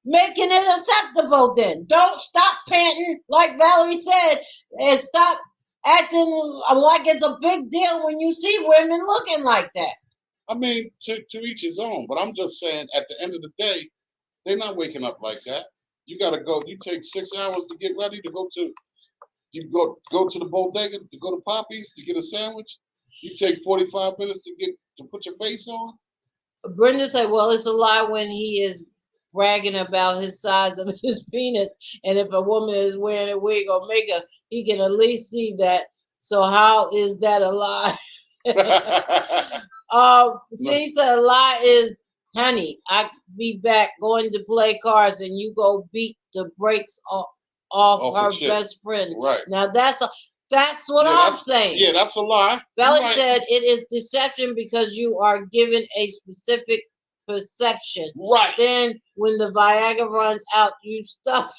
making it acceptable then? Don't stop panting like Valerie said and stop acting like it's a big deal when you see women looking like that. I mean, to each his own, but I'm just saying at the end of the day, they're not waking up like that. You gotta go, you take 6 hours to get ready to go to the bodega, to go to Poppy's to get a sandwich. You take 45 minutes to put your face on. Brenda said, well, it's a lie when he is bragging about his size of his penis, and if a woman is wearing a wig or makeup, he can at least see that. So how is that a lie? She said a lie is honey, I be back going to play cards, and you go beat the brakes off her best friend. Right. Now that's what I'm saying. Yeah, that's a lie. Belly said it is deception because you are given a specific perception. Right. Then when the Viagra runs out, you stuck.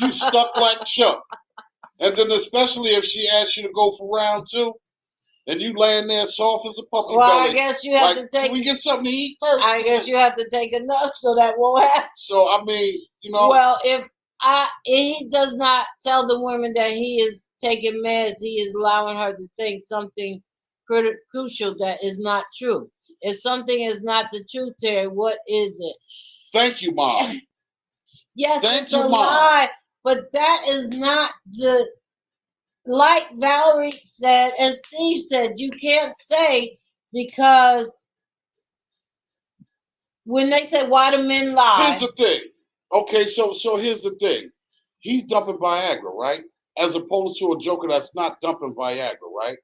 You stuck like Chuck. And then especially if she asks you to go for round 2, and you laying there soft as a puppy belly. I guess you have to take. Can we get something to eat first? I guess you have to take enough so that won't happen. So I mean, you know. Well, if he does not tell the woman that he is taking meds, he is allowing her to think something crucial that is not true. If something is not the truth, Terry, what is it? Thank you, Mom. Yes, it's a lie, but that is not the. Like Valerie said and Steve said, you can't say, because when they say why do men lie. Here's the thing. Okay, so here's the thing. He's dumping Viagra, right? As opposed to a joker that's not dumping Viagra, right?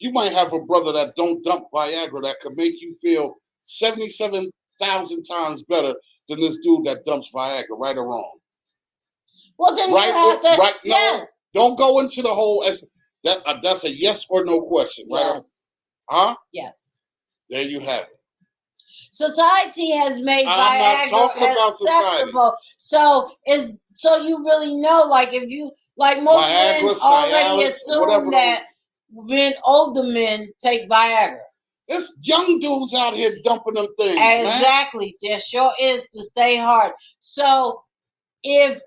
You might have a brother that don't dump Viagra that could make you feel 77,000 times better than this dude that dumps Viagra, right or wrong? Well, then you have to. Right? Yes. No, don't go into the whole. That's a yes or no question, right? Yes. Huh? Yes. There you have it. Society has made Viagra acceptable. So you really know, like if you most Viagra, men already assume that older men take Viagra. There's young dudes out here dumping them things. Exactly. Man. There sure is, to stay hard. So if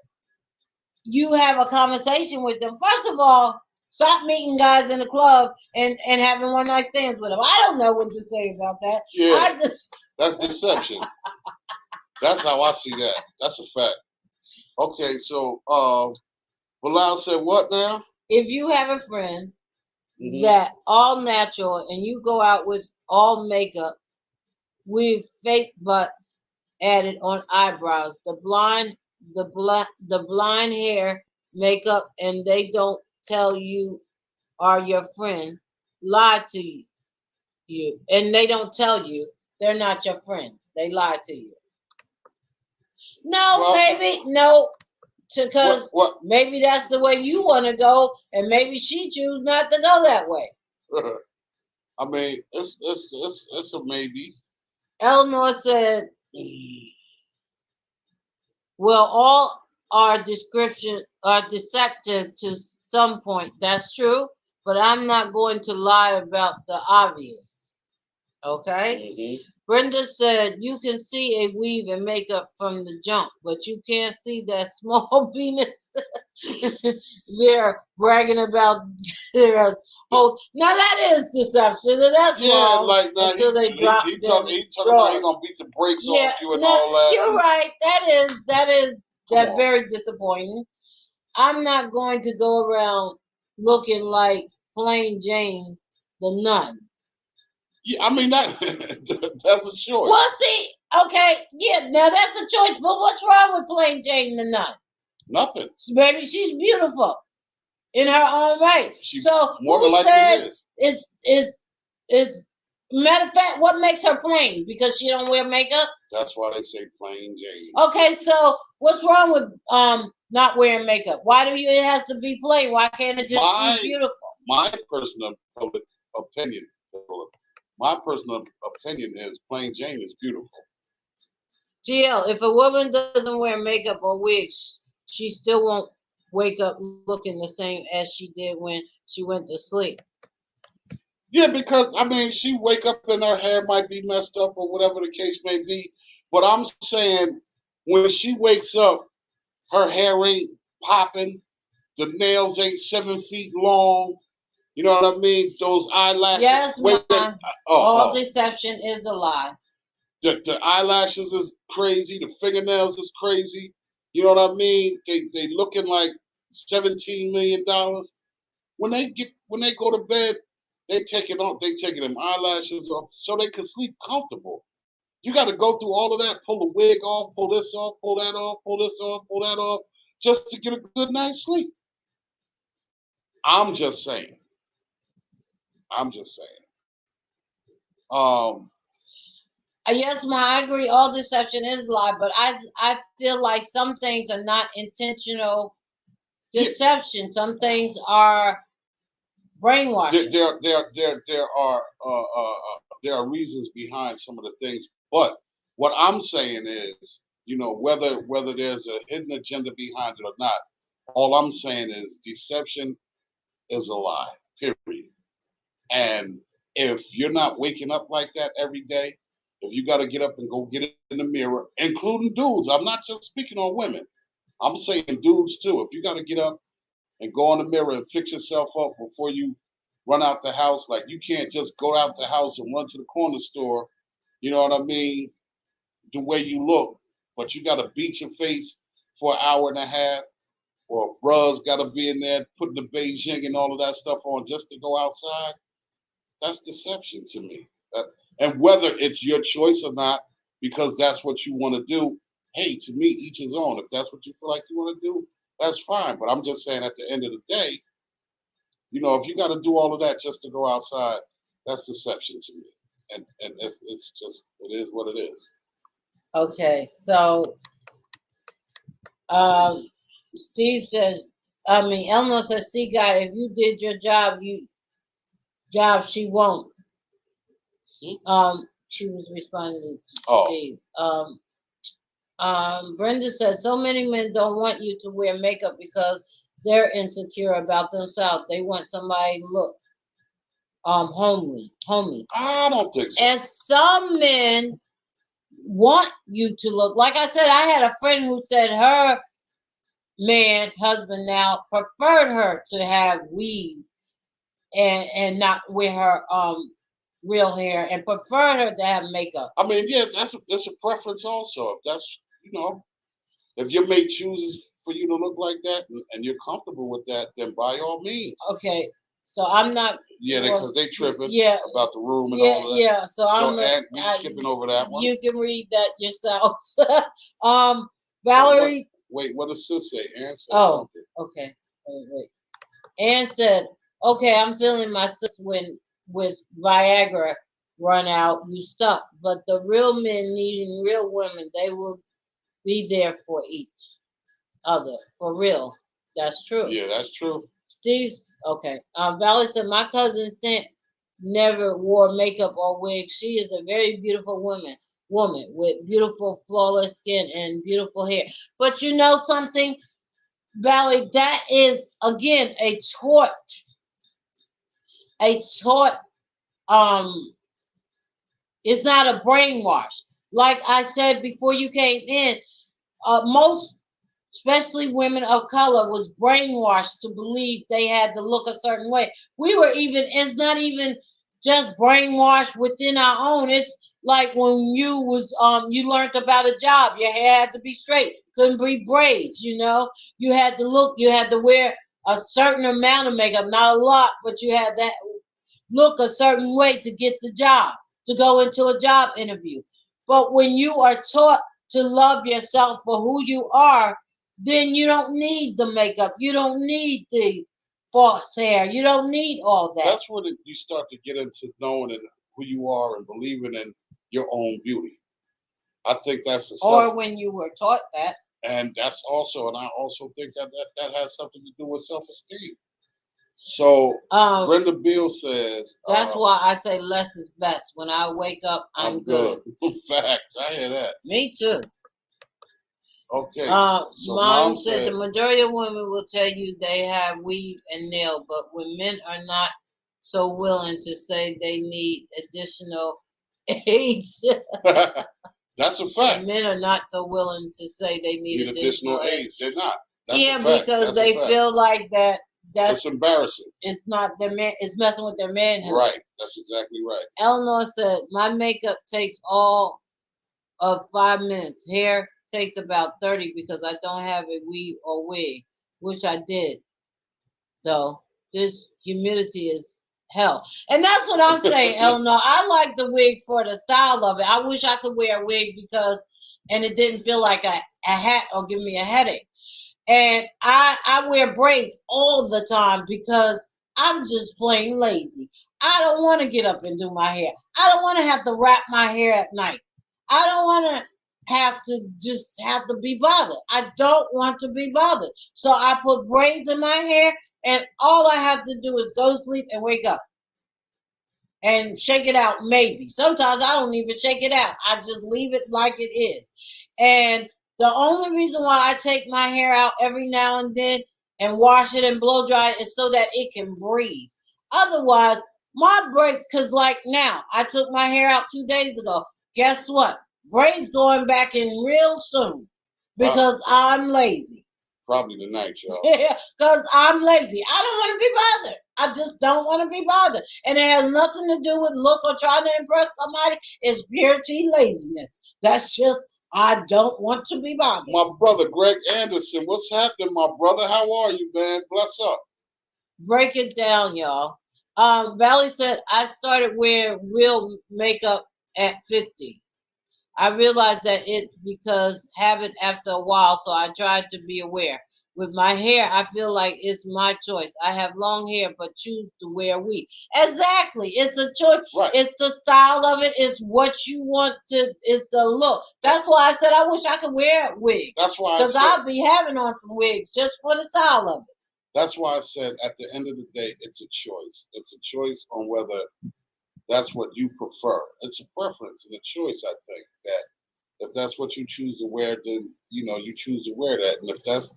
you have a conversation with them, first of all, stop meeting guys in the club and having one night stands with them. I don't know what to say about that. Yeah, that's deception. That's how I see that. That's a fact. Okay, so Bilal said what now? If you have a friend that all natural and you go out with all makeup with fake butts added on eyebrows, the blind hair makeup, and they don't tell you are your friend, lie to you, and they don't tell you they're not your friend. They lie to you. No, baby, no, because maybe that's the way you want to go, and maybe she choose not to go that way. I mean, it's a maybe. Eleanor said, well, all our description are deceptive to some point. That's true, but I'm not going to lie about the obvious. Okay? Brenda said, you can see a weave and makeup from the jump, but you can't see that small penis. They're bragging about their whole. Now that is deception, and that's wrong. Like now until they drop. He talking about he gonna beat the brakes off you and all that. You're right. That is very disappointing. I'm not going to go around looking like Plain Jane the nun. Yeah, I mean that's a choice. Well, see, okay, yeah, now that's a choice. But what's wrong with Plain Jane the nun? Nothing. Baby, she's beautiful in her own right. So more who said is matter of fact, what makes her plain? Because she don't wear makeup? That's why they say Plain Jane. Okay, so what's wrong with not wearing makeup? Why do it has to be plain? Why can't it just be beautiful? My personal opinion. My personal opinion is Plain Jane is beautiful. GL, if a woman doesn't wear makeup or wigs, she still won't wake up looking the same as she did when she went to sleep. Yeah, because, I mean, she wake up and her hair might be messed up or whatever the case may be. But I'm saying when she wakes up, her hair ain't popping. The nails ain't 7 feet long. You know what I mean? Those eyelashes. Yes, Mom. All deception is a lie. The eyelashes is crazy. The fingernails is crazy. You know what I mean? They looking like $17 million. When they go to bed, they taking them eyelashes off so they can sleep comfortable. You got to go through all of that, pull the wig off, pull this off, pull that off, pull this off, pull that off, just to get a good night's sleep. I'm just saying. Yes, I agree. All deception is lie, but I feel like some things are not intentional deception. Some things are brainwashing. There are reasons behind some of the things, but what I'm saying is, whether there's a hidden agenda behind it or not, all I'm saying is deception is a lie. Period. And if you're not waking up like that every day, if you got to get up and go get it in the mirror, including dudes, I'm not just speaking on women. I'm saying dudes too. If you got to get up and go in the mirror and fix yourself up before you run out the house, like you can't just go out the house and run to the corner store, you know what I mean, the way you look, but you got to beat your face for an hour and a half, or bruh's got to be in there putting the Beijing and all of that stuff on just to go outside. That's deception to me. And whether it's your choice or not, because that's what you want to do, hey, to me, each his own. If that's what you feel like you want to do, that's fine. But I'm just saying at the end of the day, if you got to do all of that just to go outside, that's deception to me. And it's just, it is what it is. Okay, so Steve says, Eleanor says, see, God, if you did your job, she won't. She was responding to Steve. Brenda says, so many men don't want you to wear makeup because they're insecure about themselves. They want somebody to look homey. I don't think so. And some men want you to look, like I said, I had a friend who said her husband now preferred her to have weave and not wear her real hair, and preferred her to have makeup. I mean, yeah, that's a preference also. If that's, if your mate chooses for you to look like that and you're comfortable with that, then by all means. Okay, so I'm not. Yeah, because they tripping about the room and all of that. Yeah, so we skipping over that one. You can read that yourselves. Valerie. So wait, what does sis say? Ann said something. Okay. Wait. Ann said, okay, I'm feeling my sis when with Viagra run out, you stuck. But the real men needing real women, they will be there for each other. For real. That's true. Yeah, that's true. Steve's okay. Valerie said, my cousin sent never wore makeup or wig. She is a very beautiful woman with beautiful flawless skin and beautiful hair. But you know something, Valerie, that is again a taught it's not a brainwash. Like I said before you came in, most, especially women of color, was brainwashed to believe they had to look a certain way. It's not even just brainwashed within our own. It's like when you learned about a job, your hair had to be straight, couldn't be braids, you had to wear a certain amount of makeup, not a lot, but you had that look a certain way to get the job, to go into a job interview. But when you are taught to love yourself for who you are, then you don't need the makeup. You don't need the false hair. You don't need all that. That's when you start to get into knowing who you are and believing in your own beauty. I think that's or when you were taught that. And that's also, and I also think that has something to do with self-esteem. So Brenda Beal says that's why I say less is best. When I wake up, I'm good. Facts. I hear that. Me too. Okay. So Mom said the majority of women will tell you they have weave and nail, but when men are not so willing to say they need additional aids. That's a fact. When men are not so willing to say they need additional aids. They're not. That's a fact. Because they feel like that's embarrassing. It's not their man. It's messing with their manhood. Right. That's exactly right. Eleanor said, "My makeup takes all of 5 minutes. Hair takes about 30 because I don't have a weave or wig. Wish I did, though. This humidity is hell." And that's what I'm saying, Eleanor. I like the wig for the style of it. I wish I could wear a wig and it didn't feel like a hat or give me a headache. And I wear braids all the time because I'm just plain lazy. I don't want to get up and do my hair. I don't want to have to wrap my hair at night. I don't want to have to be bothered. I don't want to be bothered. So I put braids in my hair, and all I have to do is go to sleep and wake up and shake it out. Maybe sometimes I don't even shake it out. I just leave it like it is. And the only reason why I take my hair out every now and then and wash it and blow dry it is so that it can breathe. Otherwise, my braids, because like now, I took my hair out 2 days ago. Guess what? Braids going back in real soon because I'm lazy. Probably tonight, y'all. Yeah, because I'm lazy. I don't want to be bothered. I just don't want to be bothered. And it has nothing to do with look or trying to impress somebody. It's pure T laziness. That's just, I don't want to be bothered. My brother, Greg Anderson, what's happening, my brother? How are you, man? Bless up. Break it down, y'all. Valley said, I started wearing real makeup at 50. I realized that it's because habit after a while, so I tried to be aware. With my hair, I feel like it's my choice. I have long hair, but choose to wear weave. Exactly. It's a choice. Right. It's the style of it. It's what you want to, it's the look. That's why I said I wish I could wear a wig. That's why because I'll be having on some wigs just for the style of it. That's why I said at the end of the day, it's a choice. It's a choice on whether that's what you prefer. It's a preference and a choice, I think, that if that's what you choose to wear, then, you choose to wear that. And if that's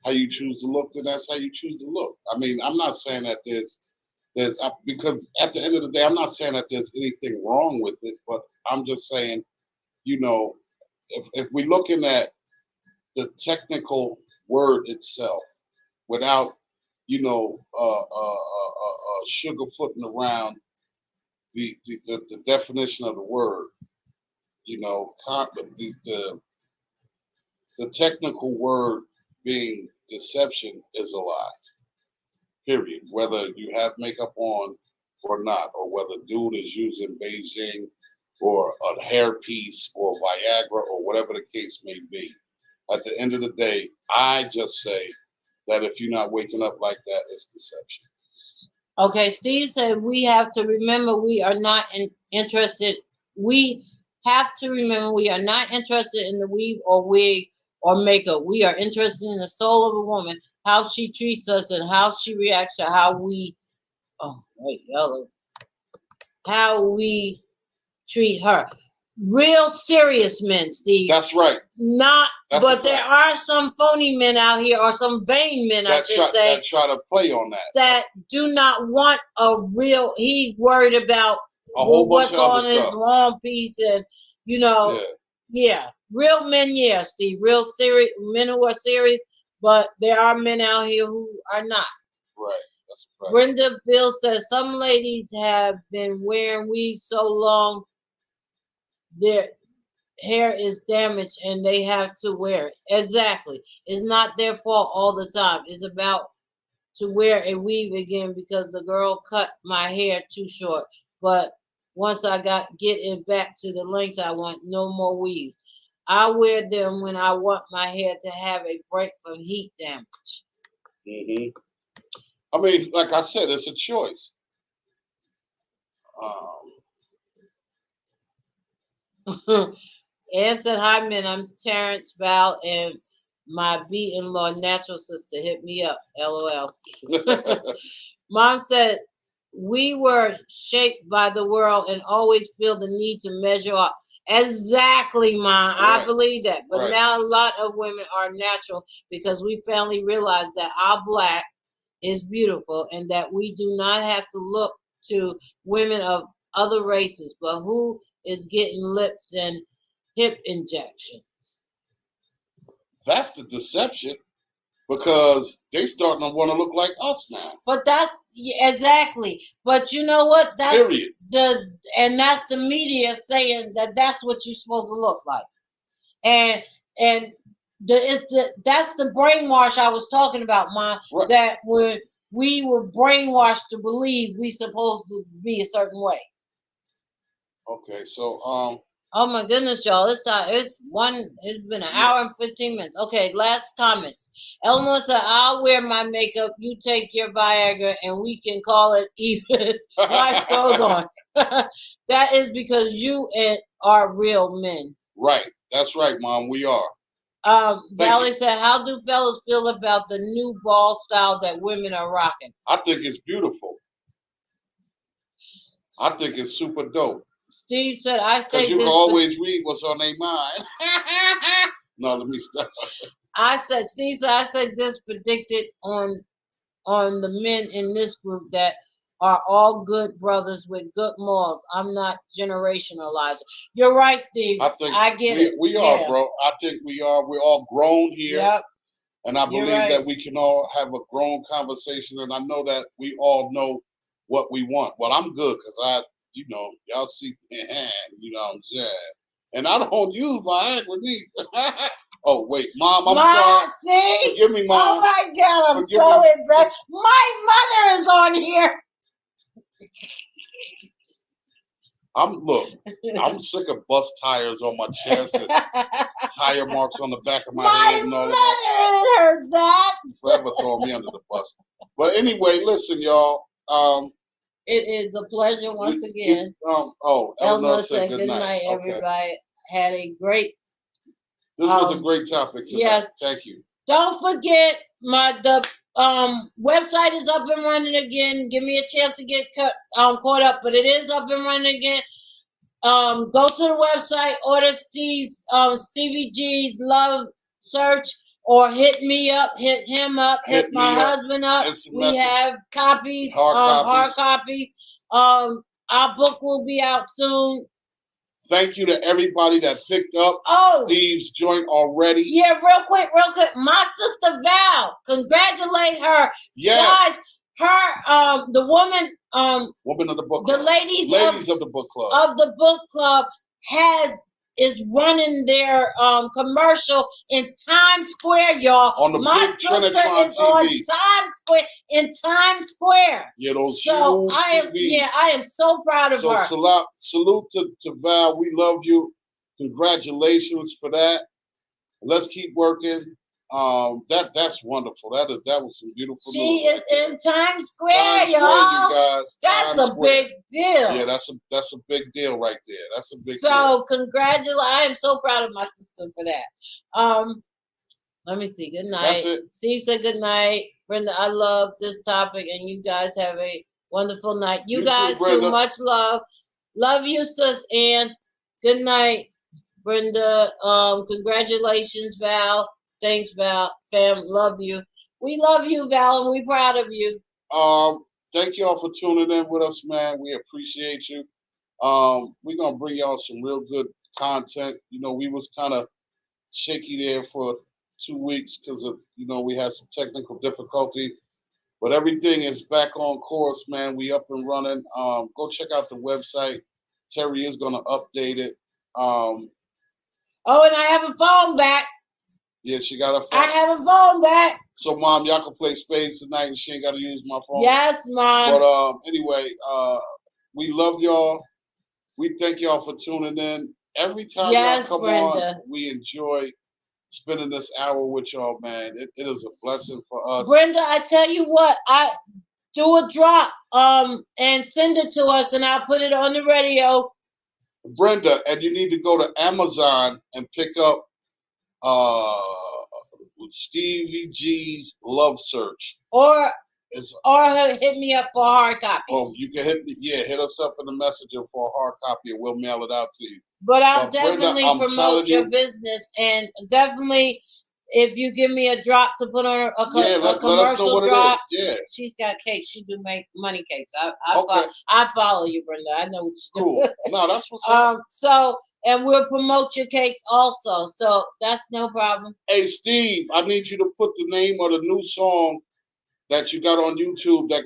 how you choose to look, then that's how you choose to look. I mean, I'm not saying that because at the end of the day, I'm not saying that there's anything wrong with it, but I'm just saying, if we're looking at the technical word itself without, sugarfooting around the definition of the word, the technical word being deception is a lie. Period. Whether you have makeup on or not, or whether dude is using Beijing or a hairpiece or Viagra or whatever the case may be. At the end of the day, I just say that if you're not waking up like that, it's deception. Okay, Steve said we have to remember we are not interested. We have to remember we are not interested in the weave or wig or makeup. We are interested in the soul of a woman, how she treats us and how she reacts to how we treat her. Real serious men, Steve. That's right. There are some phony men out here, or some vain men, I should say, that try to play on that. That do not want a real. He's worried about what's on his long piece, and yeah, real men, yeah, Steve, real serious men who are serious, but there are men out here who are not. Right. That's right. Brenda Bill says some ladies have been wearing weave so long their hair is damaged and they have to wear it. Exactly. It's not their fault all the time. It's about to wear a weave again because the girl cut my hair too short. But once I get it back to the length I want, no more weaves. I wear them when I want my hair to have a break from heat damage. Mm-hmm. I mean, like I said, it's a choice. Ann said, hi, men. I'm Terrence Val, and my B-in-law natural sister hit me up. LOL. Mom said, we were shaped by the world and always feel the need to measure up. Exactly, Mom. Right. I believe that. But now a lot of women are natural because we finally realize that our black is beautiful and that we do not have to look to women of other races, but who is getting lips and hip injections. That's the deception, because they starting to want to look like us now. But that's exactly. But you know what? That's period. That's the media saying that that's what you're supposed to look like, and that's the brainwash I was talking about, Mom. Right. That when we were brainwashed to believe we supposed to be a certain way. Okay, so oh my goodness, y'all! It's been an hour and 15 minutes. Okay, last comments. Eleanor said, "I'll wear my makeup. You take your Viagra, and we can call it even." Life goes on. That is because you are real men. Right. That's right, Mom. We are. Valerie said, how do fellas feel about the new ball style that women are rocking? I think it's beautiful. I think it's super dope. Steve said, I say because you this. can always read what's on their mind. No, let me stop. Steve said, I said this predicted on the men in this group that are all good brothers with good morals. I'm not generationalizing. You're right, Steve. I get it. We are, bro. I think we are. We're all grown here. Yep. And I believe that we can all have a grown conversation. And I know that we all know what we want. Well, I'm good because y'all see me in hand, you know what I'm saying? And I don't use Viagra neither. Oh, wait, Mom, I'm sorry. See? Forgive me, Mom. Oh, my God, I'm so impressed. My mother is on here. I'm sick of bus tires on my chest and tire marks on the back of my head and all that. My mother heard that. Forever throwing me under the bus. But anyway, listen, y'all. It is a pleasure once again. Eleanor said good night. Everybody. Had a great. This was a great topic tonight. Yes. Thank you. Don't forget the website is up and running again. Give me a chance to get caught up, but it is up and running again. Go to the website, order Stevie G's Love Search, or hit me up, hit him up, hit my husband up. We have copies, hard copies. Our book will be out soon. Thank you to everybody that picked up Steve's joint already. Yeah, real quick. My sister Val, congratulate her. Yes. Guys, the woman of the book club. The ladies of the book club. Of the book club is running their commercial in Times Square, y'all. On the My big sister Trinitron is TV. on Times Square Yeah, those I am so proud of her. So salute to Val. We love you. Congratulations for that. Let's keep working. That's wonderful. That was some beautiful. She is in Times Square, y'all. You guys. That's a big deal. Yeah, that's a big deal right there. That's a big deal. So congratulations. I am so proud of my sister for that. Let me see. Good night. That's it. Steve said good night. Brenda, I love this topic, and you guys have a wonderful night. You guys too. Much love. Love you, sis, and good night, Brenda. Congratulations, Val. Thanks, Val. Fam, love you. We love you, Val, and we proud of you. Thank y'all for tuning in with us, man. We appreciate you. We're gonna bring y'all some real good content. We was kind of shaky there for 2 weeks because of we had some technical difficulty, but everything is back on course, man. We up and running. Go check out the website. Terri is gonna update it. And I have a phone back. Yeah, she got a phone. I have a phone back. So, Mom, y'all can play spades tonight, and she ain't got to use my phone. Yes, Mom. But anyway, we love y'all. We thank y'all for tuning in. Every time y'all come on, we enjoy spending this hour with y'all, man. It is a blessing for us. Brenda, I tell you what, I do a drop and send it to us, and I'll put it on the radio. Brenda, and you need to go to Amazon and pick up Stevie G's Love Search. Or hit me up for a hard copy. Oh, you can hit us up in the messenger for a hard copy and we'll mail it out to you. But I'll definitely promote your business, and definitely if you give me a drop to put on a commercial drop. Yeah. She's got cakes. She do make money cakes. I follow you, Brenda. I know what you do. Cool. No, that's what's up. And we'll promote your cakes also. So that's no problem. Hey, Steve, I need you to put the name of the new song that you got on YouTube that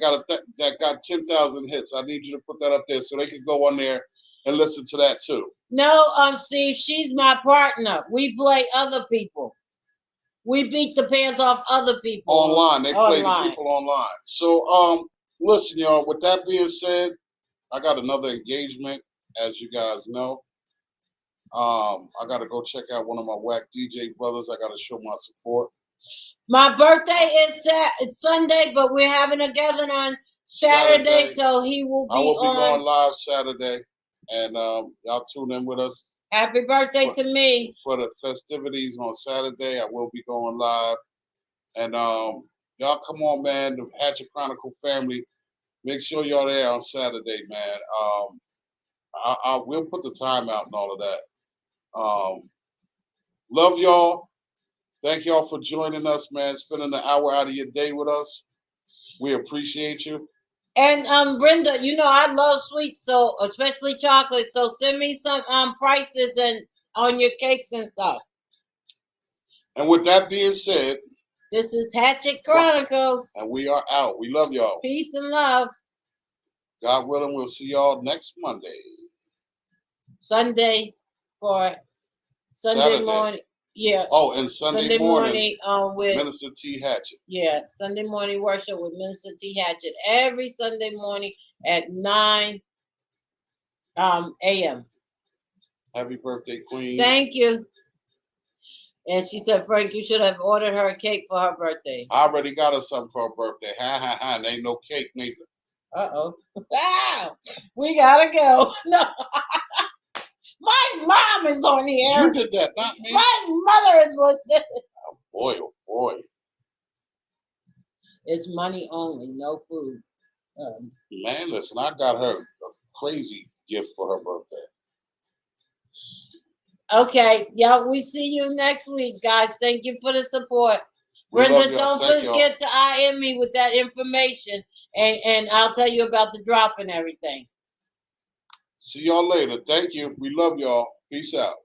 got 10,000 hits. I need you to put that up there so they can go on there and listen to that too. No, Steve, she's my partner. We play other people. We beat the pants off other people. Online. They play the people online. So, listen, y'all, with that being said, I got another engagement, as you guys know. I got to go check out one of my whack DJ brothers. I got to show my support. My birthday is Sunday, but we're having a gathering on Saturday, so he will be on. I will be going live Saturday, and y'all tune in with us. Happy birthday to me. For the festivities on Saturday, I will be going live. And y'all come on, man. The Hatchet Chronicle family. Make sure y'all there on Saturday, man. I will put the time out and all of that. Love y'all. Thank y'all for joining us, man. Spending an hour out of your day with us. We appreciate you. And Brenda, you know I love sweets, so especially chocolate. So send me some prices and on your cakes and stuff. And with that being said, this is Hatchet Chronicles, and we are out. We love y'all. Peace and love. God willing, we'll see y'all next Monday. Sunday for Sunday Saturday. Morning. Yeah. Oh, and Sunday morning with Minister T. Hatchett. Yeah, Sunday morning worship with Minister T. Hatchett every Sunday morning at 9 a.m. Happy birthday, Queen. Thank you. And she said, Frank, you should have ordered her a cake for her birthday. I already got her something for her birthday. Ha ha ha. And ain't no cake neither. Uh-oh. Wow. We gotta go. No. My mom is on the air. You did that, not me. My mother is listening. Oh boy. It's money only, no food. Man, listen, I got her a crazy gift for her birthday. Okay, y'all, we see you next week, guys. Thank you for the support. Brenda, don't forget to IM me with that information, and I'll tell you about the drop and everything. See y'all later. Thank you. We love y'all. Peace out.